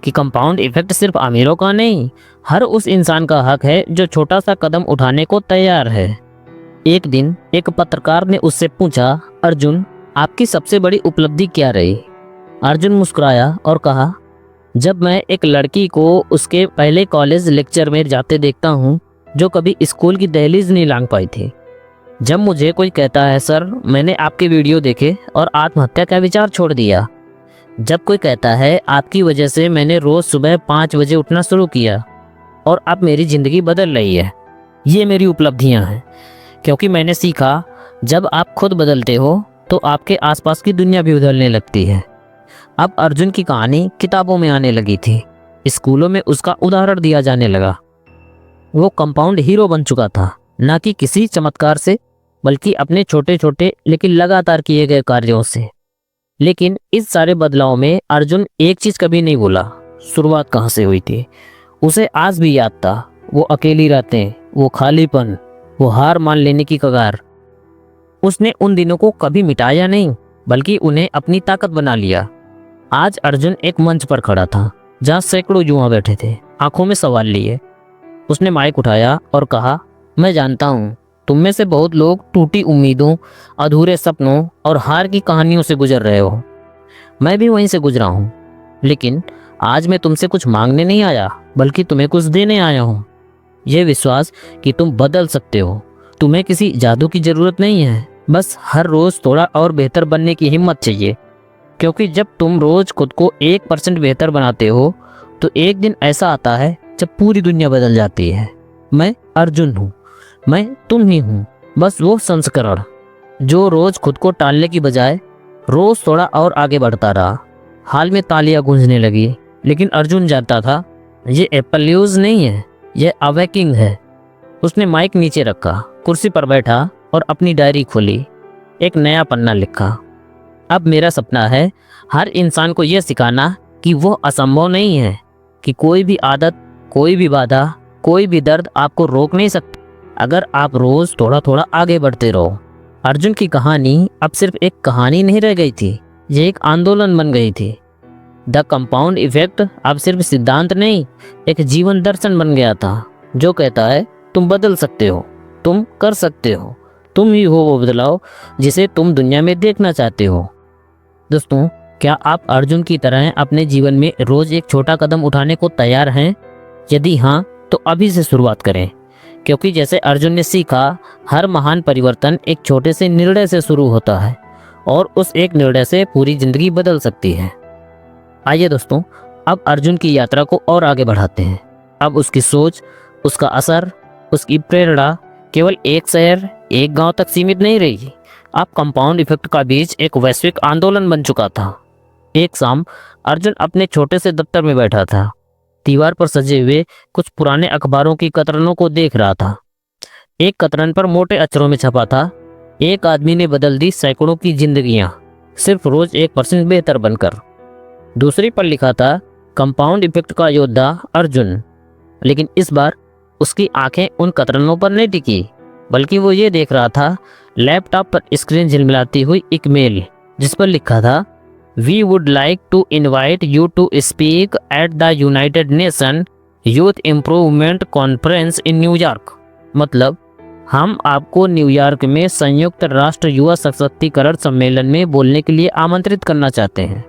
कि कंपाउंड इफेक्ट सिर्फ अमीरों का नहीं, हर उस इंसान का हक है जो छोटा सा कदम उठाने को तैयार है। एक दिन एक पत्रकार ने उससे पूछा, अर्जुन, आपकी सबसे बड़ी उपलब्धि क्या रही? अर्जुन मुस्कुराया और कहा, जब मैं एक लड़की को उसके पहले कॉलेज लेक्चर में जाते देखता हूँ जो कभी स्कूल की दहलीज नहीं लांघ पाई थी। जब मुझे कोई कहता है, सर मैंने आपके वीडियो देखे और आत्महत्या का विचार छोड़ दिया। जब कोई कहता है, आपकी वजह से मैंने रोज सुबह 5 बजे उठना शुरू किया और अब मेरी ज़िंदगी बदल रही है। ये मेरी उपलब्धियां हैं, क्योंकि मैंने सीखा जब आप खुद बदलते हो तो आपके आसपास की दुनिया भी बदलने लगती है। अब अर्जुन की कहानी किताबों में आने लगी थी, स्कूलों में उसका उदाहरण दिया जाने लगा। वो कंपाउंड हीरो बन चुका था, न कि किसी चमत्कार से बल्कि अपने छोटे छोटे लेकिन लगातार किए गए कार्यों से। लेकिन इस सारे बदलाव में अर्जुन एक चीज कभी नहीं भूला, शुरुआत कहाँ से हुई थी। उसे आज भी याद था, वो अकेली रातें, वो खालीपन, वो हार मान लेने की कगार। उसने उन दिनों को कभी मिटाया नहीं बल्कि उन्हें अपनी ताकत बना लिया। आज अर्जुन एक मंच पर खड़ा था जहाँ सैकड़ों युवा बैठे थे, आंखों में सवाल लिए। उसने माइक उठाया और कहा, मैं जानता हूँ तुम में से बहुत लोग टूटी उम्मीदों, अधूरे सपनों और हार की कहानियों से गुजर रहे हो। मैं भी वहीं से गुजरा हूँ, लेकिन आज मैं तुमसे कुछ मांगने नहीं आया बल्कि तुम्हें कुछ देने आया हूँ। यह विश्वास कि तुम बदल सकते हो। तुम्हें किसी जादू की जरूरत नहीं है, बस हर रोज थोड़ा और बेहतर बनने की हिम्मत चाहिए। क्योंकि जब तुम रोज खुद को 1% बेहतर बनाते हो तो एक दिन ऐसा आता है जब पूरी दुनिया बदल जाती है। मैं अर्जुन हूँ, मैं तुम ही हूँ, बस वो संस्करण जो रोज खुद को टालने की बजाय रोज थोड़ा और आगे बढ़ता रहा। हाल में तालियां गूंजने लगी, लेकिन अर्जुन जानता था ये एप्पल न्यूज नहीं है, ये अवेकिंग है। उसने माइक नीचे रखा, कुर्सी पर बैठा और अपनी डायरी खोली। एक नया पन्ना लिखा। अब मेरा सपना है हर इंसान को यह सिखाना कि वो असंभव नहीं है, कि कोई भी आदत, कोई भी बाधा, कोई भी दर्द आपको रोक नहीं सकता अगर आप रोज थोड़ा थोड़ा आगे बढ़ते रहो। अर्जुन की कहानी अब सिर्फ एक कहानी नहीं रह गई थी, ये एक आंदोलन बन गई थी। द कंपाउंड इफेक्ट अब सिर्फ सिद्धांत नहीं, एक जीवन दर्शन बन गया था जो कहता है तुम बदल सकते हो, तुम कर सकते हो, तुम ही हो वो बदलाव जिसे तुम दुनिया में देखना चाहते हो। दोस्तों, क्या आप अर्जुन की तरह अपने जीवन में रोज एक छोटा कदम उठाने को तैयार हैं? यदि हाँ, तो अभी से शुरुआत करें, क्योंकि जैसे अर्जुन ने सीखा, हर महान परिवर्तन एक छोटे से निर्णय से शुरू होता है और उस एक निर्णय से पूरी जिंदगी बदल सकती है। आइए दोस्तों, अब अर्जुन की यात्रा को और आगे बढ़ाते हैं। अब उसकी सोच, उसका असर, उसकी प्रेरणा केवल एक शहर, एक गांव तक सीमित नहीं रही। अब कंपाउंड इफेक्ट का बीज एक वैश्विक आंदोलन बन चुका था। एक शाम अर्जुन अपने छोटे से दफ्तर में बैठा था, दीवार पर सजे हुए कुछ पुराने अखबारों की कतरनों को देख रहा था। एक कतरन पर मोटे अक्षरों में छपा था, एक आदमी ने बदल दी सैकड़ों की जिंदगियां, सिर्फ रोज 1% बेहतर बनकर। दूसरी पर लिखा था, कंपाउंड इफेक्ट का योद्धा अर्जुन। लेकिन इस बार उसकी आंखें उन कतरनों पर नहीं टिकी, बल्कि वो ये देख रहा था, लैपटॉप पर स्क्रीन झिलमिलाती हुई एक मेल जिस पर लिखा था, we would like to invite you to speak at the United Nation youth improvement conference in New York. मतलब, हम आपको न्यूयॉर्क में संयुक्त राष्ट्र युवा सशक्तिकरण सम्मेलन में बोलने के लिए आमंत्रित करना चाहते हैं।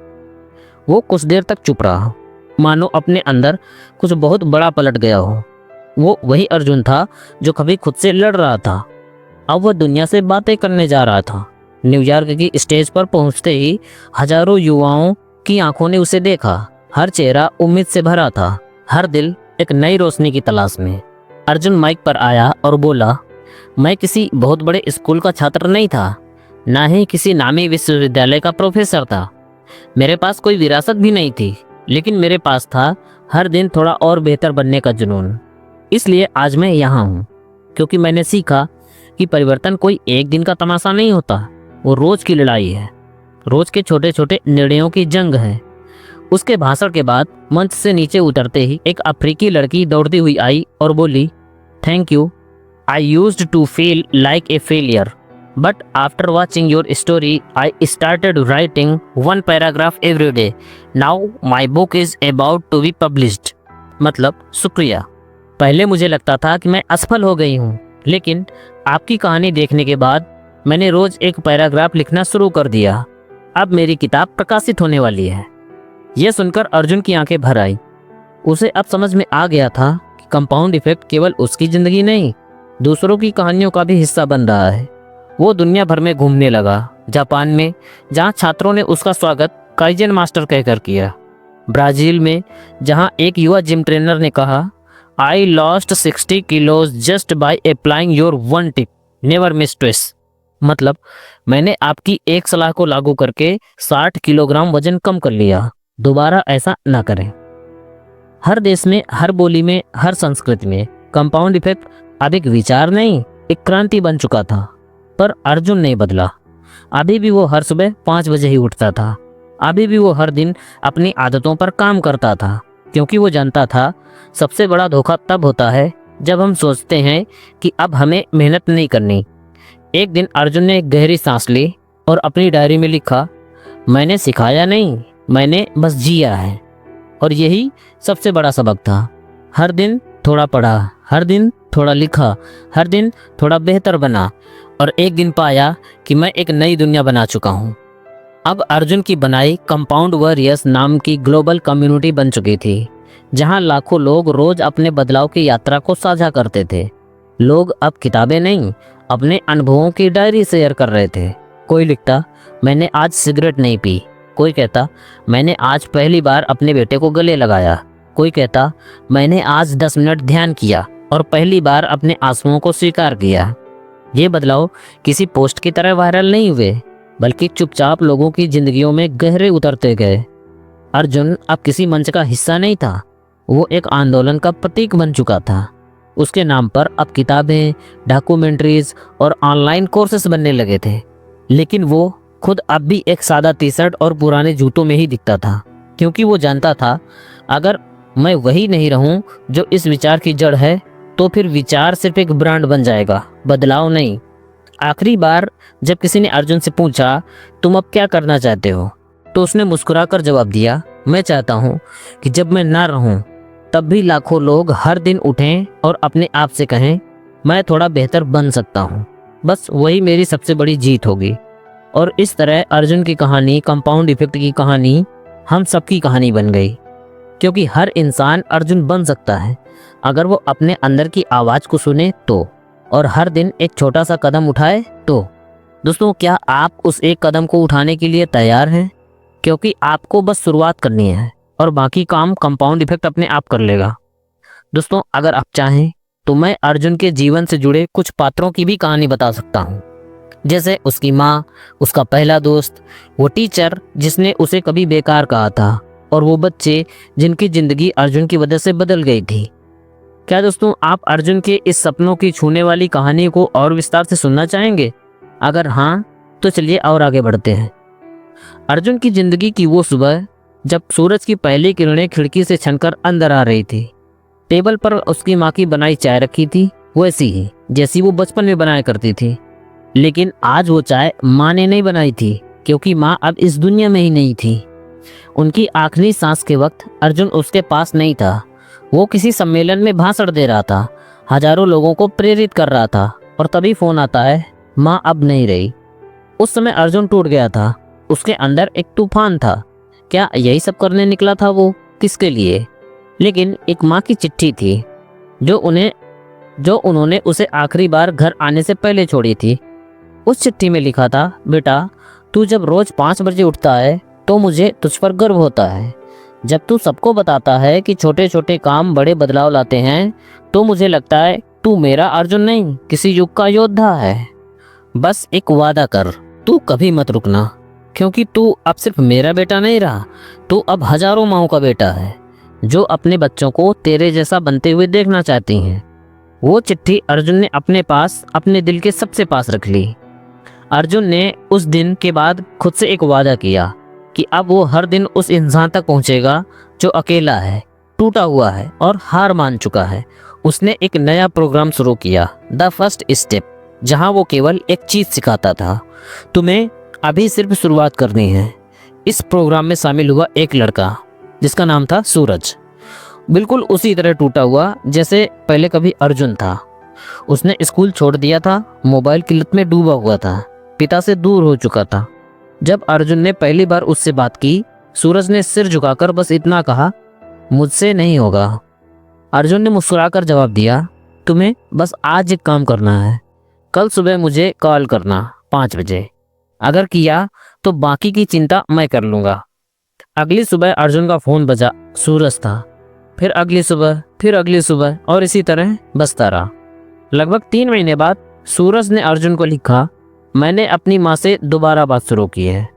वो कुछ देर तक चुप रहा, मानो अपने अंदर कुछ बहुत बड़ा पलट गया हो। वो वही अर्जुन था जो कभी खुद से लड़ रहा था, अब वह दुनिया से बातें करने जा रहा था। न्यूयॉर्क की स्टेज पर पहुंचते ही हजारों युवाओं की आंखों ने उसे देखा। हर चेहरा उम्मीद से भरा था, हर दिल एक नई रोशनी की तलाश में। अर्जुन माइक पर आया और बोला, मैं किसी बहुत बड़े स्कूल का छात्र नहीं था, ना ही किसी नामी विश्वविद्यालय का प्रोफेसर था। मेरे पास कोई विरासत भी नहीं थी, लेकिन मेरे पास था हर दिन थोड़ा और बेहतर बनने का जुनून। इसलिए आज मैं यहाँ हूँ, क्योंकि मैंने सीखा कि परिवर्तन कोई एक दिन का तमाशा नहीं होता, वो रोज की लड़ाई है, रोज के छोटे छोटे निर्णयों की जंग है। उसके भाषण के बाद मंच से नीचे उतरते ही एक अफ्रीकी लड़की दौड़ती हुई आई और बोली, thank you, I used to feel like a failure, but after watching your story I started writing one paragraph every day, now my book is about to be published. मतलब, शुक्रिया, पहले मुझे लगता था कि मैं असफल हो गई हूँ, लेकिन आपकी कहानी देखने के बाद मैंने रोज एक पैराग्राफ लिखना शुरू कर दिया। अब मेरी किताब प्रकाशित होने वाली है। यह सुनकर अर्जुन की आंखें भर आई। उसे अब समझ में आ गया था कि कंपाउंड इफेक्ट केवल उसकी जिंदगी नहीं, दूसरों की कहानियों का भी हिस्सा बन रहा है। वो दुनिया भर में घूमने लगा। जापान में, जहाँ छात्रों ने उसका स्वागत काइजन मास्टर कहकर किया। ब्राजील में, जहाँ एक युवा जिम ट्रेनर ने कहा, I lost 60 kilos just by applying your one tip, never miss twist. मतलब, मैंने आपकी एक सलाह को लागू करके 60 किलोग्राम वजन कम कर लिया, दोबारा ऐसा ना करें। हर देश में, हर बोली में, हर संस्कृति में कंपाउंड इफेक्ट अब एक विचार नहीं, एक क्रांति बन चुका था। पर अर्जुन नहीं बदला। अभी भी वो हर सुबह 5 बजे ही उठता था। अभी भी वो हर दिन अपनी आदतों पर काम करता था, क्योंकि वो जानता था सबसे बड़ा धोखा तब होता है जब हम सोचते हैं कि अब हमें मेहनत नहीं करनी। एक दिन अर्जुन ने एक गहरी सांस ली और अपनी डायरी में लिखा, मैंने सिखाया नहीं, मैंने बस जिया है। और यही सबसे बड़ा सबक था। हर दिन थोड़ा पढ़ा, हर दिन थोड़ा लिखा, हर दिन थोड़ा बेहतर बना, और एक दिन पाया कि मैं एक नई दुनिया बना चुका हूँ। अब अर्जुन की बनाई कंपाउंड वॉरियर्स नाम की ग्लोबल कम्युनिटी बन चुकी थी, जहाँ लाखों लोग रोज अपने बदलाव की यात्रा को साझा करते थे। लोग अब किताबें नहीं, अपने अनुभवों की डायरी शेयर कर रहे थे। कोई लिखता, मैंने आज सिगरेट नहीं पी। कोई कहता, मैंने आज पहली बार अपने बेटे को गले लगाया। कोई कहता, मैंने आज 10 मिनट ध्यान किया और पहली बार अपने आंसुओं को स्वीकार किया। ये बदलाव किसी पोस्ट की तरह वायरल नहीं हुए, बल्कि चुपचाप लोगों की जिंदगियों में गहरे उतरते गए। अर्जुन अब किसी मंच का हिस्सा नहीं था, वो एक आंदोलन का प्रतीक बन चुका था। उसके नाम पर अब किताबें, डॉक्यूमेंट्रीज और ऑनलाइन कोर्सेस बनने लगे थे। लेकिन वो खुद अब भी एक सादा टी शर्ट और पुराने जूतों में ही दिखता था, क्योंकि वो जानता था, अगर मैं वही नहीं रहूं जो इस विचार की जड़ है, तो फिर विचार सिर्फ एक ब्रांड बन जाएगा, बदलाव नहीं। आखिरी बार जब किसी ने अर्जुन से पूछा, तुम अब क्या करना चाहते हो, तो उसने मुस्कुराकर जवाब दिया, मैं चाहता हूँ कि जब मैं ना रहूँ तब भी लाखों लोग हर दिन उठें और अपने आप से कहें, मैं थोड़ा बेहतर बन सकता हूँ। बस वही मेरी सबसे बड़ी जीत होगी। और इस तरह अर्जुन की कहानी, कंपाउंड इफेक्ट की कहानी, हम सबकी कहानी बन गई। क्योंकि हर इंसान अर्जुन बन सकता है, अगर वो अपने अंदर की आवाज को सुने तो, और हर दिन एक छोटा सा कदम उठाए तो। दोस्तों, क्या आप उस एक कदम को उठाने के लिए तैयार हैं? क्योंकि आपको बस शुरुआत करनी है और बाकी काम कंपाउंड इफेक्ट अपने आप कर लेगा। दोस्तों, अगर आप चाहें तो मैं अर्जुन के जीवन से जुड़े कुछ पात्रों की भी कहानी बता सकता हूँ, जैसे उसकी माँ, उसका पहला दोस्त, वो टीचर जिसने उसे कभी बेकार कहा था, और वो बच्चे जिनकी जिंदगी अर्जुन की वजह से बदल गई थी। क्या दोस्तों, आप अर्जुन के इस सपनों की छूने वाली कहानी को और विस्तार से सुनना चाहेंगे? अगर हाँ, तो चलिए और आगे बढ़ते हैं। अर्जुन की जिंदगी की वो सुबह जब सूरज की पहली किरणें खिड़की से छनकर अंदर आ रही थी। टेबल पर उसकी माँ की बनाई चाय रखी थी, वैसी ही जैसी वो बचपन में बनाया करती थी। लेकिन आज वो चाय माँ ने नहीं बनाई थी, क्योंकि माँ अब इस दुनिया में ही नहीं थी। उनकी आखिरी सांस के वक्त अर्जुन उसके पास नहीं था। वो किसी सम्मेलन में भाषण दे रहा था, हजारों लोगों को प्रेरित कर रहा था, और तभी फोन आता है, माँ अब नहीं रही। उस समय अर्जुन टूट गया था। उसके अंदर एक तूफान था। क्या यही सब करने निकला था वो? किसके लिए? लेकिन एक माँ की चिट्ठी थी जो उन्होंने उसे आखिरी बार घर आने से पहले छोड़ी थी। उस चिट्ठी में लिखा था, बेटा, तू जब रोज 5 बजे उठता है तो मुझे तुझ पर गर्व होता है। जब तू सबको बताता है कि छोटे छोटे काम बड़े बदलाव लाते हैं, तो मुझे लगता है तू मेरा अर्जुन नहीं, किसी युग का योद्धा है। बस एक वादा कर, तू कभी मत रुकना, क्योंकि तू अब सिर्फ मेरा बेटा नहीं रहा, तू अब हजारों माँओं का बेटा है, जो अपने बच्चों को तेरे जैसा बनते हुए देखना चाहती हैं। वो चिट्ठी अर्जुन ने अपने पास, अपने दिल के सबसे पास रख ली। अर्जुन ने उस दिन के बाद खुद से एक वादा किया कि अब वो हर दिन उस इंसान तक पहुंचेगा जो अकेला है, टूटा हुआ है और हार मान चुका है। उसने एक नया प्रोग्राम शुरू किया, द फर्स्ट स्टेप, जहां वो केवल एक चीज सिखाता था, तुम्हें अभी सिर्फ शुरुआत करनी है। इस प्रोग्राम में शामिल हुआ एक लड़का जिसका नाम था सूरज, बिल्कुल उसी तरह टूटा हुआ जैसे पहले कभी अर्जुन था। उसने स्कूल छोड़ दिया था, मोबाइल की लत में डूबा हुआ था, पिता से दूर हो चुका था। जब अर्जुन ने पहली बार उससे बात की, सूरज ने सिर झुकाकर बस इतना कहा, मुझसे नहीं होगा। अर्जुन ने मुस्कुराकर जवाब दिया, तुम्हें बस आज एक काम करना है, कल सुबह मुझे कॉल करना 5 बजे। अगर किया तो बाकी की चिंता मैं कर लूँगा। अगली सुबह अर्जुन का फ़ोन बजा, सूरज था। फिर अगली सुबह, फिर अगली सुबह और इसी तरह बजता रहा। लगभग 3 महीने बाद सूरज ने अर्जुन को लिखा, मैंने अपनी माँ से दोबारा बात शुरू की है।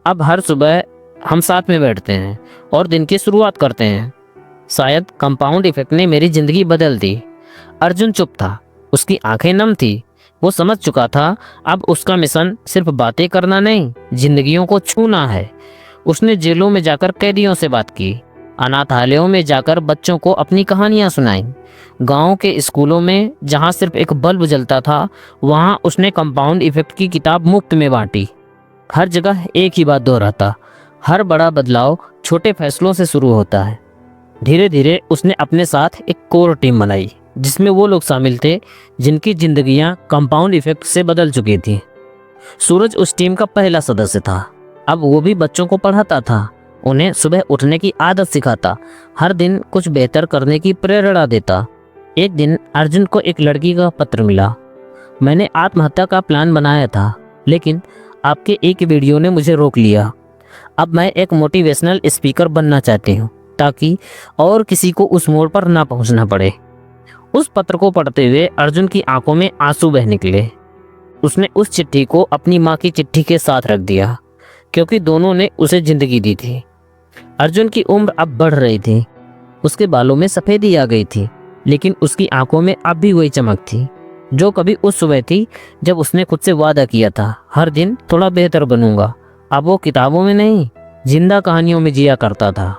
अब हर सुबह हम साथ में बैठते हैं और दिन की शुरुआत करते हैं। शायद कंपाउंड इफेक्ट ने मेरी ज़िंदगी बदल दी। अर्जुन चुप था, उसकी आंखें नम थी। वो समझ चुका था अब उसका मिशन सिर्फ बातें करना नहीं, जिंदगियों को छूना है। उसने जेलों में जाकर कैदियों से बात की, अनाथालयों में जाकर बच्चों को अपनी कहानियां सुनाई। गांव के स्कूलों में जहां सिर्फ एक बल्ब जलता था, वहां उसने कंपाउंड इफेक्ट की किताब मुफ्त में बांटी। हर जगह एक ही बात दोहराता, हर बड़ा बदलाव छोटे फैसलों से शुरू होता है। धीरे धीरे उसने अपने साथ एक कोर टीम बनाई, जिसमें वो लोग शामिल थे जिनकी जिंदगियां कंपाउंड इफेक्ट से बदल चुकी थी। सूरज उस टीम का पहला सदस्य था। अब वो भी बच्चों को पढ़ाता था, उन्हें सुबह उठने की आदत सिखाता, हर दिन कुछ बेहतर करने की प्रेरणा देता। एक दिन अर्जुन को एक लड़की का पत्र मिला, मैंने आत्महत्या का प्लान बनाया था, लेकिन आपके एक वीडियो ने मुझे रोक लिया। अब मैं एक मोटिवेशनल स्पीकर बनना चाहती हूँ, ताकि और किसी को उस मोड़ पर ना पहुँचना पड़े। उस पत्र को पढ़ते हुए अर्जुन की आंखों में आंसू बह निकले। उसने उस चिट्ठी को अपनी माँ की चिट्ठी के साथ रख दिया, क्योंकि दोनों ने उसे जिंदगी दी थी। अर्जुन की उम्र अब बढ़ रही थी, उसके बालों में सफेदी आ गई थी, लेकिन उसकी आंखों में अब भी वही चमक थी जो कभी उस सुबह थी जब उसने खुद से वादा किया था, हर दिन थोड़ा बेहतर बनूंगा। अब वो किताबों में नहीं, जिंदा कहानियों में जिया करता था।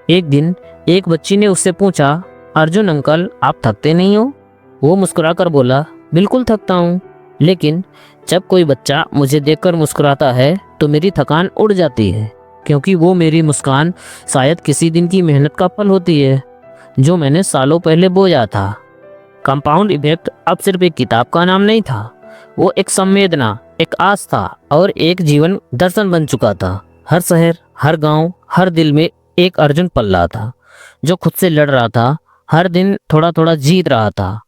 एक दिन एक बच्ची ने उससे पूछा, अर्जुन अंकल, आप थकते नहीं हो? वो मुस्कुराकर बोला, बिल्कुल थकता हूँ, लेकिन जब कोई बच्चा मुझे देखकर मुस्कुराता है तो मेरी थकान उड़ जाती है, क्योंकि वो मेरी मुस्कान शायद किसी दिन की मेहनत का फल होती है जो मैंने सालों पहले बोया था। कंपाउंड इफेक्ट अब सिर्फ एक किताब का नाम नहीं था, वो एक संवेदना, एक आस्था और एक जीवन दर्शन बन चुका था। हर शहर, हर गांव, हर दिल में एक अर्जुन पल रहा था, जो खुद से लड़ रहा था, हर दिन थोड़ा थोड़ा जीत रहा था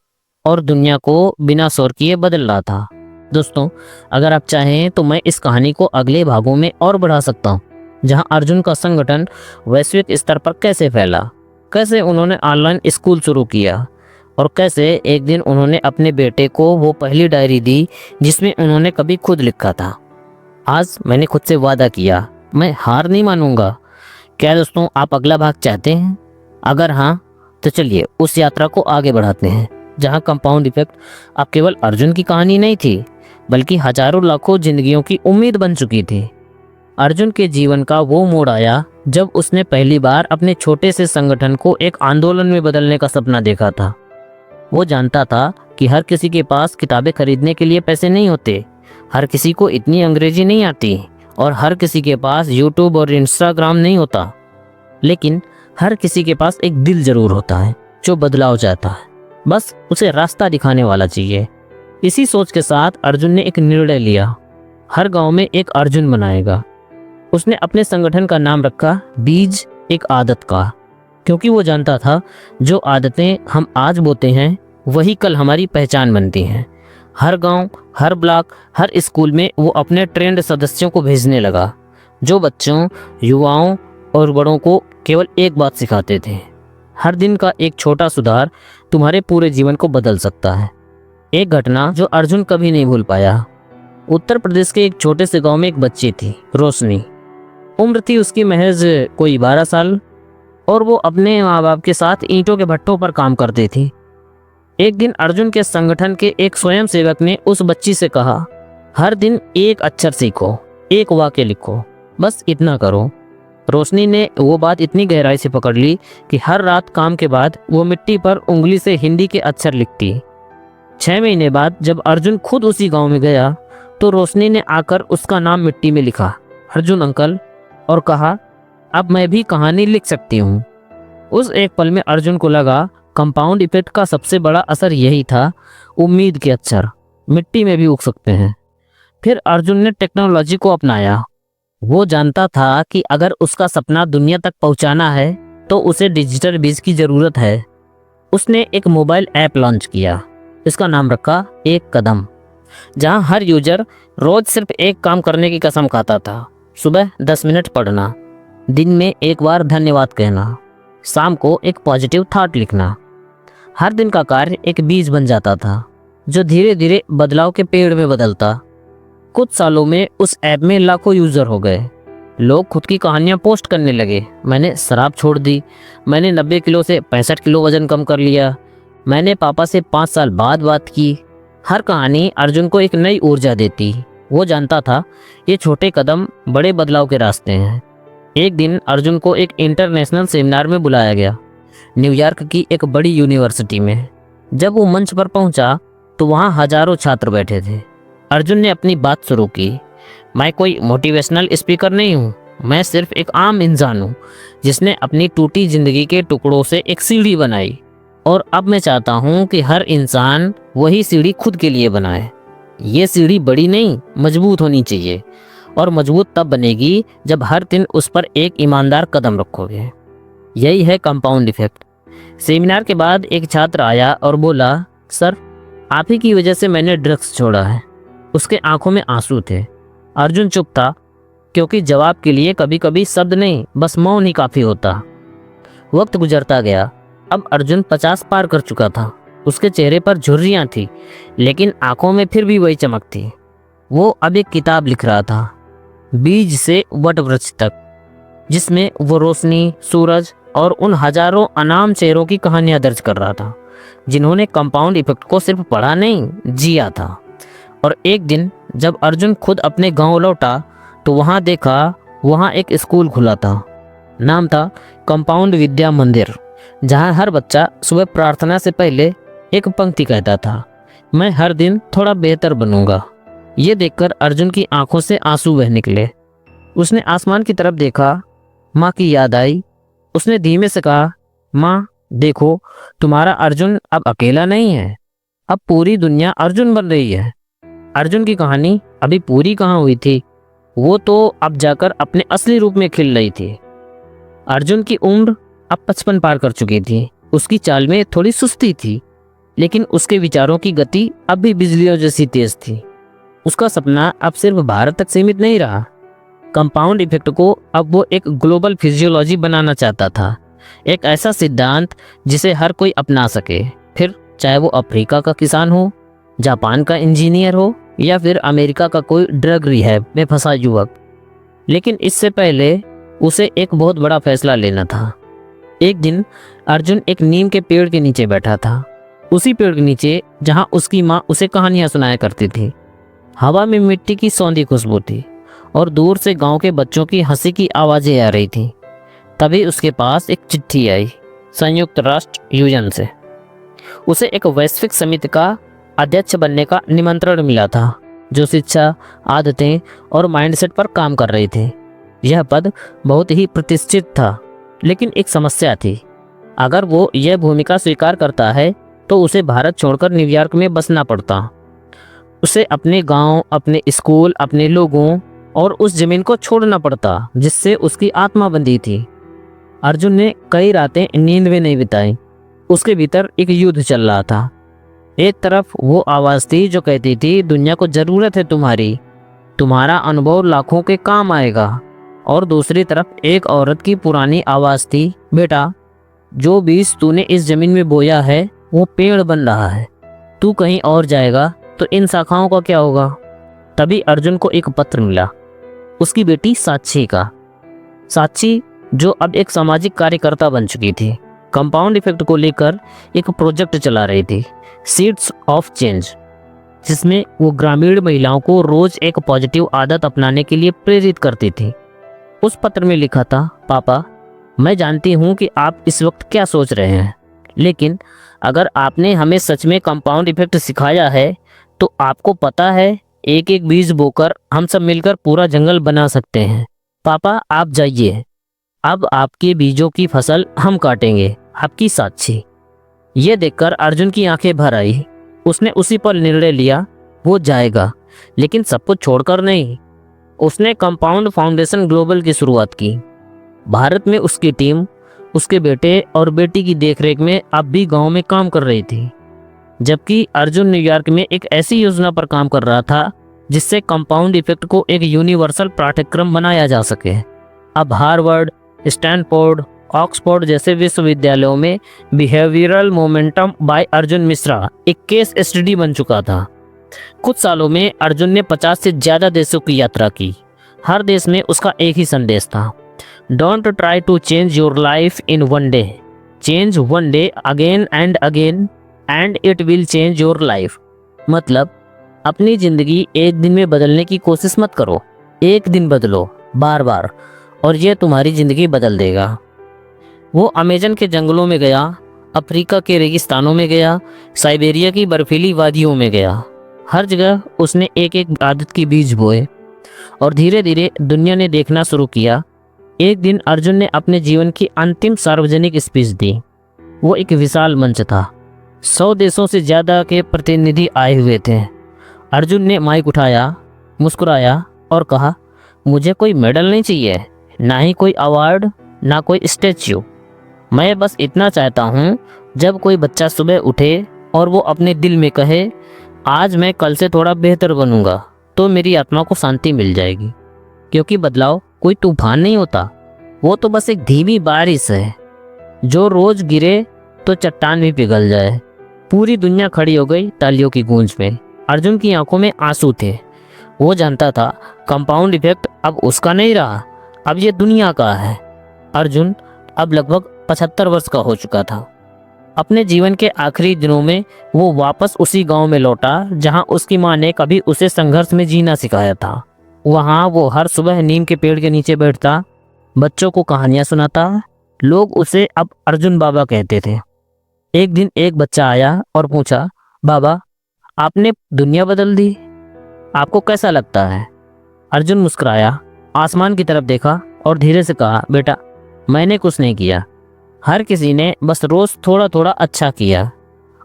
और दुनिया को बिना शोर किए बदल रहा था। दोस्तों, अगर आप चाहें तो मैं इस कहानी को अगले भागों में और बढ़ा सकता हूँ, जहां अर्जुन का संगठन वैश्विक स्तर पर कैसे फैला, कैसे उन्होंने ऑनलाइन स्कूल शुरू किया और कैसे एक दिन उन्होंने अपने बेटे को वो पहली डायरी दी जिसमें उन्होंने कभी खुद लिखा था, आज मैंने खुद से वादा किया, मैं हार नहीं मानूंगा। क्या दोस्तों, आप अगला भाग चाहते हैं? अगर हाँ, तो चलिए उस यात्रा को आगे बढ़ाते हैं, जहां कंपाउंड इफेक्ट अब केवल अर्जुन की कहानी नहीं थी, बल्कि हजारों लाखों जिंदगियों की उम्मीद बन चुकी थी। अर्जुन के जीवन का वो मोड़ आया जब उसने पहली बार अपने छोटे से संगठन को एक आंदोलन में बदलने का सपना देखा था। वो जानता था कि हर किसी के पास किताबें खरीदने के लिए पैसे नहीं होते, हर किसी को इतनी अंग्रेजी नहीं आती और हर किसी के पास यूट्यूब और इंस्टाग्राम नहीं होता, लेकिन हर किसी के पास एक दिल जरूर होता है जो बदलाव चाहता है, बस उसे रास्ता दिखाने वाला चाहिए। इसी सोच के साथ अर्जुन ने एक निर्णय लिया, हर गांव में एक अर्जुन बनाएगा। उसने अपने संगठन का नाम रखा बीज एक आदत का, क्योंकि वो जानता था जो आदतें हम आज बोते हैं वही कल हमारी पहचान बनती हैं। हर गांव, हर ब्लॉक, हर स्कूल में वो अपने ट्रेंड सदस्यों को भेजने लगा, जो बच्चों, युवाओं और बड़ों को केवल एक बात सिखाते थे, हर दिन का एक छोटा सुधार तुम्हारे पूरे जीवन को बदल सकता है। एक घटना जो अर्जुन कभी नहीं भूल पाया। उत्तर प्रदेश के एक छोटे से गांव में एक बच्ची थी, रोशनी। उम्र थी उसकी महज कोई 12 साल और वो अपने माँ बाप के साथ ईंटों के भट्टों पर काम करती थी। एक दिन अर्जुन के संगठन के एक स्वयंसेवक ने उस बच्ची से कहा, हर दिन एक अक्षर सीखो, एक वाक्य लिखो, बस इतना करो। रोशनी ने वो बात इतनी गहराई से पकड़ ली कि हर रात काम के बाद वो मिट्टी पर उंगली से हिंदी के अक्षर लिखती। 6 महीने बाद जब अर्जुन खुद उसी गांव में गया तो रोशनी ने आकर उसका नाम मिट्टी में लिखा, अर्जुन अंकल, और कहा, अब मैं भी कहानी लिख सकती हूँ। उस एक पल में अर्जुन को लगा कंपाउंड इफेक्ट का सबसे बड़ा असर यही था, उम्मीद के अक्षर मिट्टी में भी उग सकते हैं। फिर अर्जुन ने टेक्नोलॉजी को अपनाया। वो जानता था कि अगर उसका सपना दुनिया तक पहुंचाना है तो उसे डिजिटल बीज की जरूरत है। उसने एक मोबाइल ऐप लॉन्च किया। इसका नाम रखा एक कदम, जहां हर यूजर रोज सिर्फ एक काम करने की कसम खाता था। सुबह 10 मिनट पढ़ना, दिन में एक बार धन्यवाद कहना, शाम को एक पॉजिटिव थॉट लिखना। हर दिन का कार्य एक बीज बन जाता था जो धीरे धीरे बदलाव के पेड़ में बदलता। कुछ सालों में उस ऐप में लाखों यूजर हो गए। लोग खुद की कहानियां पोस्ट करने लगे। मैंने शराब छोड़ दी, मैंने 90 किलो से 65 किलो वजन कम कर लिया, मैंने पापा से 5 साल बाद बात की। हर कहानी अर्जुन को एक नई ऊर्जा देती। वो जानता था ये छोटे कदम बड़े बदलाव के रास्ते हैं। एक दिन अर्जुन को एक इंटरनेशनल सेमिनार में बुलाया गया, न्यूयॉर्क की एक बड़ी यूनिवर्सिटी में। जब वो मंच पर पहुंचा तो वहां हजारों छात्र बैठे थे। अर्जुन ने अपनी बात शुरू की, मैं कोई मोटिवेशनल स्पीकर नहीं हूँ, मैं सिर्फ एक आम इंसान हूँ जिसने अपनी टूटी जिंदगी के टुकड़ों से एक सीढ़ी बनाई, और अब मैं चाहता हूँ कि हर इंसान वही सीढ़ी खुद के लिए बनाए। ये सीढ़ी बड़ी नहीं, मजबूत होनी चाहिए, और मजबूत तब बनेगी जब हर दिन उस पर एक ईमानदार कदम रखोगे। यही है कंपाउंड इफेक्ट। सेमिनार के बाद एक छात्र आया और बोला, सर, आप ही की वजह से मैंने ड्रग्स छोड़ा है। उसके आंखों में आंसू थे। अर्जुन चुप था, क्योंकि जवाब के लिए कभी कभी शब्द नहीं, बस मौन ही काफी होता। वक्त गुजरता गया। अब अर्जुन 50 पार कर चुका था। उसके चेहरे पर झुर्रियां थी, लेकिन आंखों में फिर भी वही चमक थी। वो अब एक किताब लिख रहा था, बीज से वट वृक्ष तक, जिसमें वो रोशनी, सूरज और उन हजारों अनाम चेहरों की कहानियां दर्ज कर रहा था जिन्होंने कंपाउंड इफेक्ट को सिर्फ पढ़ा नहीं, जिया था। और एक दिन जब अर्जुन खुद अपने गांव लौटा तो वहां देखा, वहां एक स्कूल खुला था। नाम था कंपाउंड विद्या मंदिर, जहां हर बच्चा सुबह प्रार्थना से पहले एक पंक्ति कहता था, मैं हर दिन थोड़ा बेहतर बनूंगा। ये देखकर अर्जुन की आंखों से आंसू बह निकले। उसने आसमान की तरफ देखा, माँ की याद आई। उसने धीमे से कहा, माँ देखो, तुम्हारा अर्जुन अब अकेला नहीं है, अब पूरी दुनिया अर्जुन बन रही है। अर्जुन की कहानी अभी पूरी कहाँ हुई थी, वो तो अब जाकर अपने असली रूप में खिल रही थी। अर्जुन की उम्र अब 55 पार कर चुकी थी। उसकी चाल में थोड़ी सुस्ती थी, लेकिन उसके विचारों की गति अब भी बिजलियों जैसी तेज थी। उसका सपना अब सिर्फ भारत तक सीमित नहीं रहा। कंपाउंड इफेक्ट को अब वो एक ग्लोबल फिजियोलॉजी बनाना चाहता था, एक ऐसा सिद्धांत जिसे हर कोई अपना सके, फिर चाहे वो अफ्रीका का किसान हो, जापान का इंजीनियर हो, या फिर अमेरिका का कोई ड्रग रिहैब में फंसा युवक। लेकिन इससे पहले उसे एक बहुत बड़ा फैसला लेना था। एक दिन अर्जुन एक नीम के पेड़ के नीचे बैठा था, उसी पेड़ के नीचे जहां उसकी माँ उसे कहानियां सुनाया करती थी। हवा में मिट्टी की सौंधी खुशबू थी और दूर से गांव के बच्चों की हंसी की आवाजें आ रही थीं। तभी उसके पास एक चिट्ठी आई, संयुक्त राष्ट्र यूएन से। उसे एक वैश्विक समिति का अध्यक्ष बनने का निमंत्रण मिला था, जो शिक्षा, आदतें और माइंडसेट पर काम कर रही थी। यह पद बहुत ही प्रतिष्ठित था, लेकिन एक समस्या थी। अगर वो यह भूमिका स्वीकार करता है तो उसे भारत छोड़कर न्यूयॉर्क में बसना पड़ता। उसे अपने गांव, अपने स्कूल, अपने लोगों और उस जमीन को छोड़ना पड़ता जिससे उसकी आत्मा बंधी थी। अर्जुन ने कई रातें नींद में नहीं बिताई। उसके भीतर एक युद्ध चल रहा था। एक तरफ वो आवाज़ थी जो कहती थी, दुनिया को ज़रूरत है तुम्हारी, तुम्हारा अनुभव लाखों के काम आएगा। और दूसरी तरफ एक औरत की पुरानी आवाज़ थी, बेटा, जो बीज तूने इस ज़मीन में बोया है वो पेड़ बन रहा है, तू कहीं और जाएगा तो इन शाखाओं का क्या होगा। तभी अर्जुन को एक पत्र मिला, उसकी बेटी साक्षी का। साक्षी जो अब एक सामाजिक कार्यकर्ता बन चुकी थी, कंपाउंड इफेक्ट को लेकर एक प्रोजेक्ट चला रही थी, सीड्स ऑफ चेंज, जिसमें वो ग्रामीण महिलाओं को रोज एक पॉजिटिव आदत अपनाने के लिए प्रेरित करती थी। उस पत्र में लिखा था, पापा मैं जानती हूँ कि आप इस वक्त क्या सोच रहे हैं, लेकिन अगर आपने हमें सच में कंपाउंड इफेक्ट सिखाया है तो आपको पता है एक एक बीज बोकर हम सब मिलकर पूरा जंगल बना सकते हैं। पापा आप जाइए, अब आपके बीजों की फसल हम काटेंगे, आपकी साक्षी। ये देखकर अर्जुन की आंखें भर आई। उसने उसी पर निर्णय लिया, वो जाएगा, लेकिन सब कुछ छोड़कर नहीं। उसने कंपाउंड फाउंडेशन ग्लोबल की शुरुआत की। भारत में उसकी टीम उसके बेटे और बेटी की देखरेख में अब भी गांव में काम कर रही थी, जबकि अर्जुन न्यूयॉर्क में एक ऐसी योजना पर काम कर रहा था जिससे कंपाउंड इफेक्ट को एक यूनिवर्सल पाठ्यक्रम बनाया जा सके। अब हार्वर्ड, स्टैनफोर्ड, ऑक्सफोर्ड जैसे विश्वविद्यालयों में behavioural momentum by Arjun Mishra एक केस स्टडी बन चुका था। कुछ सालों में अर्जुन ने 50 से ज्यादा देशों की यात्रा की। हर देश में उसका एक ही संदेश था, don't try to change your life in one day, change one day again and it will change your life. मतलब अपनी जिंदगी एक दिन में बदलने की कोशिश मत करो, एक दिन बदलो बार बार और यह तुम्हारी जिंदगी बदल देगा। वो अमेजन के जंगलों में गया, अफ्रीका के रेगिस्तानों में गया, साइबेरिया की बर्फीली वादियों में गया। हर जगह उसने एक एक आदत के बीज बोए और धीरे धीरे दुनिया ने देखना शुरू किया। एक दिन अर्जुन ने अपने जीवन की अंतिम सार्वजनिक स्पीच दी। वो एक विशाल मंच था, 100 देशों से ज़्यादा के प्रतिनिधि आए हुए थे। अर्जुन ने माइक उठाया, मुस्कुराया और कहा, मुझे कोई मेडल नहीं चाहिए, ना ही कोई अवार्ड, ना कोई स्टैच्यू। मैं बस इतना चाहता हूँ, जब कोई बच्चा सुबह उठे और वो अपने दिल में कहे आज मैं कल से थोड़ा बेहतर बनूंगा, तो मेरी आत्मा को शांति मिल जाएगी। क्योंकि बदलाव कोई तूफान नहीं होता, वो तो बस एक धीमी बारिश है जो रोज गिरे तो चट्टान भी पिघल जाए। पूरी दुनिया खड़ी हो गई तालियों की गूंज में। अर्जुन की आंखों में आंसू थे। वो जानता था कंपाउंड इफेक्ट अब उसका नहीं रहा, अब ये दुनिया का है। अर्जुन अब लगभग 75 वर्ष का हो चुका था। अपने जीवन के आखिरी दिनों में वो वापस उसी गांव में लौटा जहां उसकी मां ने कभी उसे संघर्ष में जीना सिखाया था। वहां वो हर सुबह नीम के पेड़ के नीचे बैठता, बच्चों को कहानियां सुनाता। लोग उसे अब अर्जुन बाबा कहते थे। एक दिन एक बच्चा आया और पूछा, बाबा आपने दुनिया बदल दी, आपको कैसा लगता है? अर्जुन मुस्कुराया, आसमान की तरफ देखा और धीरे से कहा, बेटा मैंने कुछ नहीं किया, हर किसी ने बस रोज थोड़ा थोड़ा अच्छा किया,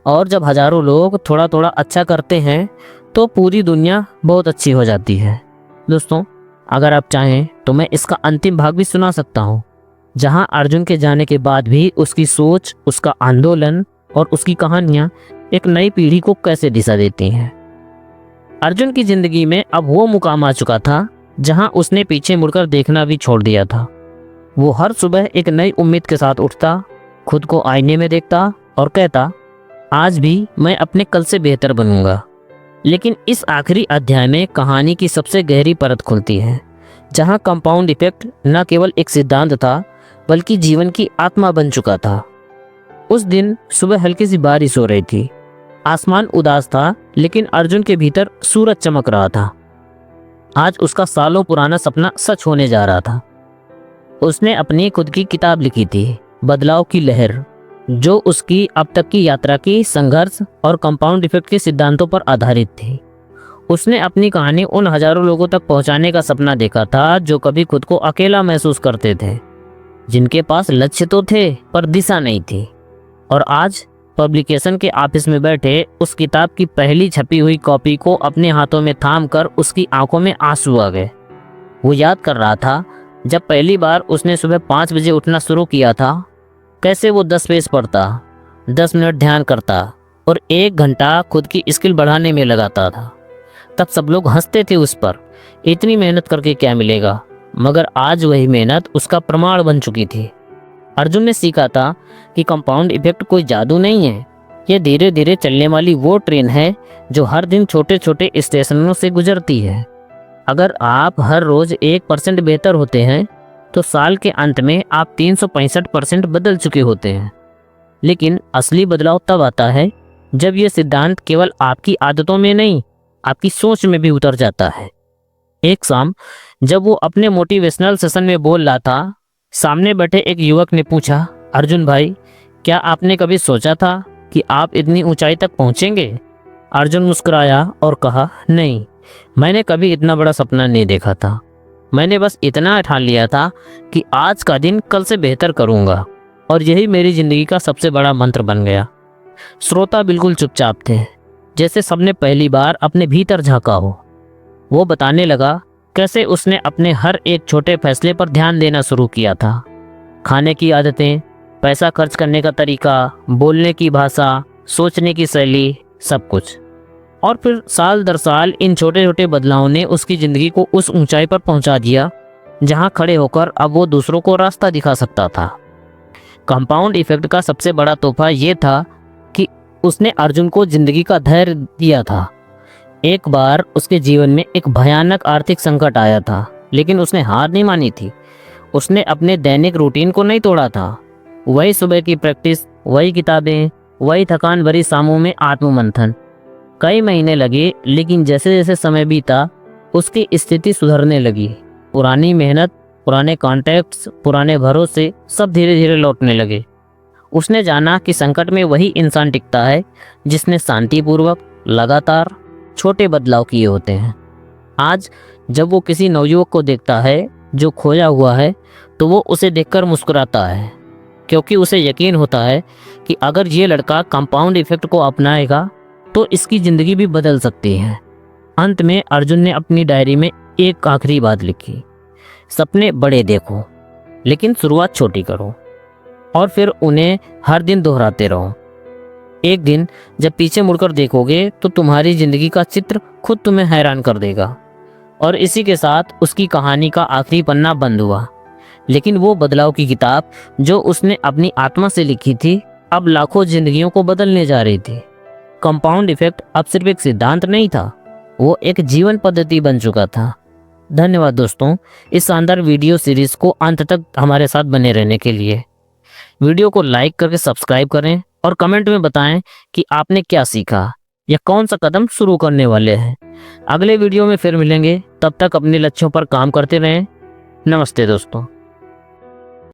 और जब हजारों लोग थोड़ा थोड़ा अच्छा करते हैं तो पूरी दुनिया बहुत अच्छी हो जाती है। दोस्तों अगर आप चाहें तो मैं इसका अंतिम भाग भी सुना सकता हूँ, जहां अर्जुन के जाने के बाद भी उसकी सोच, उसका आंदोलन और उसकी कहानियां एक नई पीढ़ी को कैसे दिशा देती हैं। अर्जुन की जिंदगी में अब वो मुकाम आ चुका था जहां उसने पीछे मुड़कर देखना भी छोड़ दिया था। वो हर सुबह एक नई उम्मीद के साथ उठता, खुद को आईने में देखता और कहता, आज भी मैं अपने कल से बेहतर बनूंगा। लेकिन इस आखिरी अध्याय में कहानी की सबसे गहरी परत खुलती है, जहां कंपाउंड इफेक्ट न केवल एक सिद्धांत था बल्कि जीवन की आत्मा बन चुका था। उस दिन सुबह हल्की सी बारिश हो रही थी, आसमान उदास था, लेकिन अर्जुन के भीतर सूरज चमक रहा था। आज उसका सालों पुराना सपना सच होने जा रहा था। उसने अपनी खुद की किताब लिखी थी, बदलाव की लहर, जो उसकी अब तक की यात्रा की संघर्ष और कंपाउंड इफेक्ट के सिद्धांतों पर आधारित थी। उसने अपनी कहानी उन हजारों लोगों तक पहुंचाने का सपना देखा था जो कभी खुद को अकेला महसूस करते थे, जिनके पास लक्ष्य तो थे पर दिशा नहीं थी। और आज पब्लिकेशन के ऑफिस में बैठे उस किताब की पहली छपी हुई कॉपी को अपने हाथों में थामकर उसकी आंखों में आंसू आ गए। वो याद कर रहा था जब पहली बार उसने सुबह 5 बजे उठना शुरू किया था, कैसे वो 10 पेज पढ़ता, 10 मिनट ध्यान करता और 1 घंटा खुद की स्किल बढ़ाने में लगाता था। तब सब लोग हंसते थे उस पर, इतनी मेहनत करके क्या मिलेगा, मगर आज वही मेहनत उसका प्रमाण बन चुकी थी। अर्जुन ने सीखा था कि कंपाउंड इफेक्ट कोई जादू नहीं है, ये धीरे धीरे चलने वाली वो ट्रेन है जो हर दिन छोटे छोटे स्टेशनों से गुजरती है। अगर आप हर रोज 1% बेहतर होते हैं तो साल के अंत में आप 365% बदल चुके होते हैं। लेकिन असली बदलाव तब आता है जब ये सिद्धांत केवल आपकी आदतों में नहीं, आपकी सोच में भी उतर जाता है। एक शाम जब वो अपने मोटिवेशनल सेशन में बोल रहा था, सामने बैठे एक युवक ने पूछा, अर्जुन भाई, क्या आपने कभी सोचा था कि आप इतनी ऊंचाई तक पहुंचेंगे? अर्जुन मुस्कुराया और कहा, नहीं, मैंने कभी इतना बड़ा सपना नहीं देखा था। मैंने बस इतना ठान लिया था कि आज का दिन कल से बेहतर करूंगा, और यही मेरी जिंदगी का सबसे बड़ा मंत्र बन गया। श्रोता बिल्कुल चुपचाप थे, जैसे सबने पहली बार अपने भीतर झांका हो। वो बताने लगा कैसे उसने अपने हर एक छोटे फैसले पर ध्यान देना शुरू किया था। खाने की आदतें, पैसा खर्च करने का तरीका, बोलने की भाषा, सोचने की शैली, सब कुछ। और फिर साल दर साल इन छोटे छोटे बदलावों ने उसकी ज़िंदगी को उस ऊंचाई पर पहुंचा दिया जहां खड़े होकर अब वो दूसरों को रास्ता दिखा सकता था। कंपाउंड इफेक्ट का सबसे बड़ा तोहफा ये था कि उसने अर्जुन को ज़िंदगी का धैर्य दिया था। एक बार उसके जीवन में एक भयानक आर्थिक संकट आया था, लेकिन उसने हार नहीं मानी थी। उसने अपने दैनिक रूटीन को नहीं तोड़ा था। वही सुबह की प्रैक्टिस, वही किताबें, वही थकान भरी शामों में आत्ममंथन। कई महीने लगे, लेकिन जैसे जैसे समय बीता उसकी स्थिति सुधरने लगी। पुरानी मेहनत, पुराने कॉन्टैक्ट्स, पुराने भरोसे सब धीरे धीरे लौटने लगे। उसने जाना कि संकट में वही इंसान टिकता है जिसने शांतिपूर्वक लगातार छोटे बदलाव किए होते हैं। आज जब वो किसी नवयुवक को देखता है जो खोया हुआ है, तो वो उसे देखकर मुस्कुराता है, क्योंकि उसे यकीन होता है कि अगर ये लड़का कंपाउंड इफेक्ट को अपनाएगा तो इसकी ज़िंदगी भी बदल सकती है। अंत में अर्जुन ने अपनी डायरी में एक आखिरी बात लिखी, सपने बड़े देखो, लेकिन शुरुआत छोटी करो, और फिर उन्हें हर दिन दोहराते रहो। एक दिन जब पीछे मुड़कर देखोगे तो तुम्हारी ज़िंदगी का चित्र खुद तुम्हें हैरान कर देगा। और इसी के साथ उसकी कहानी का आखिरी पन्ना बंद हुआ। लेकिन वो बदलाव की किताब जो उसने अपनी आत्मा से लिखी थी, अब लाखों जिंदगियों को बदलने जा रही थी। कंपाउंड इफेक्ट अब सिर्फ एक सिद्धांत नहीं था, वो एक जीवन पद्धति बन चुका था। धन्यवाद दोस्तों, इस शानदार वीडियो सीरीज को अंत तक हमारे साथ बने रहने के लिए। वीडियो को लाइक करके सब्सक्राइब करें और कमेंट में बताएं कि आपने क्या सीखा या कौन सा कदम शुरू करने वाले हैं। अगले वीडियो में फिर मिलेंगे, तब तक अपने लक्ष्यों पर काम करते रहें। नमस्ते दोस्तों।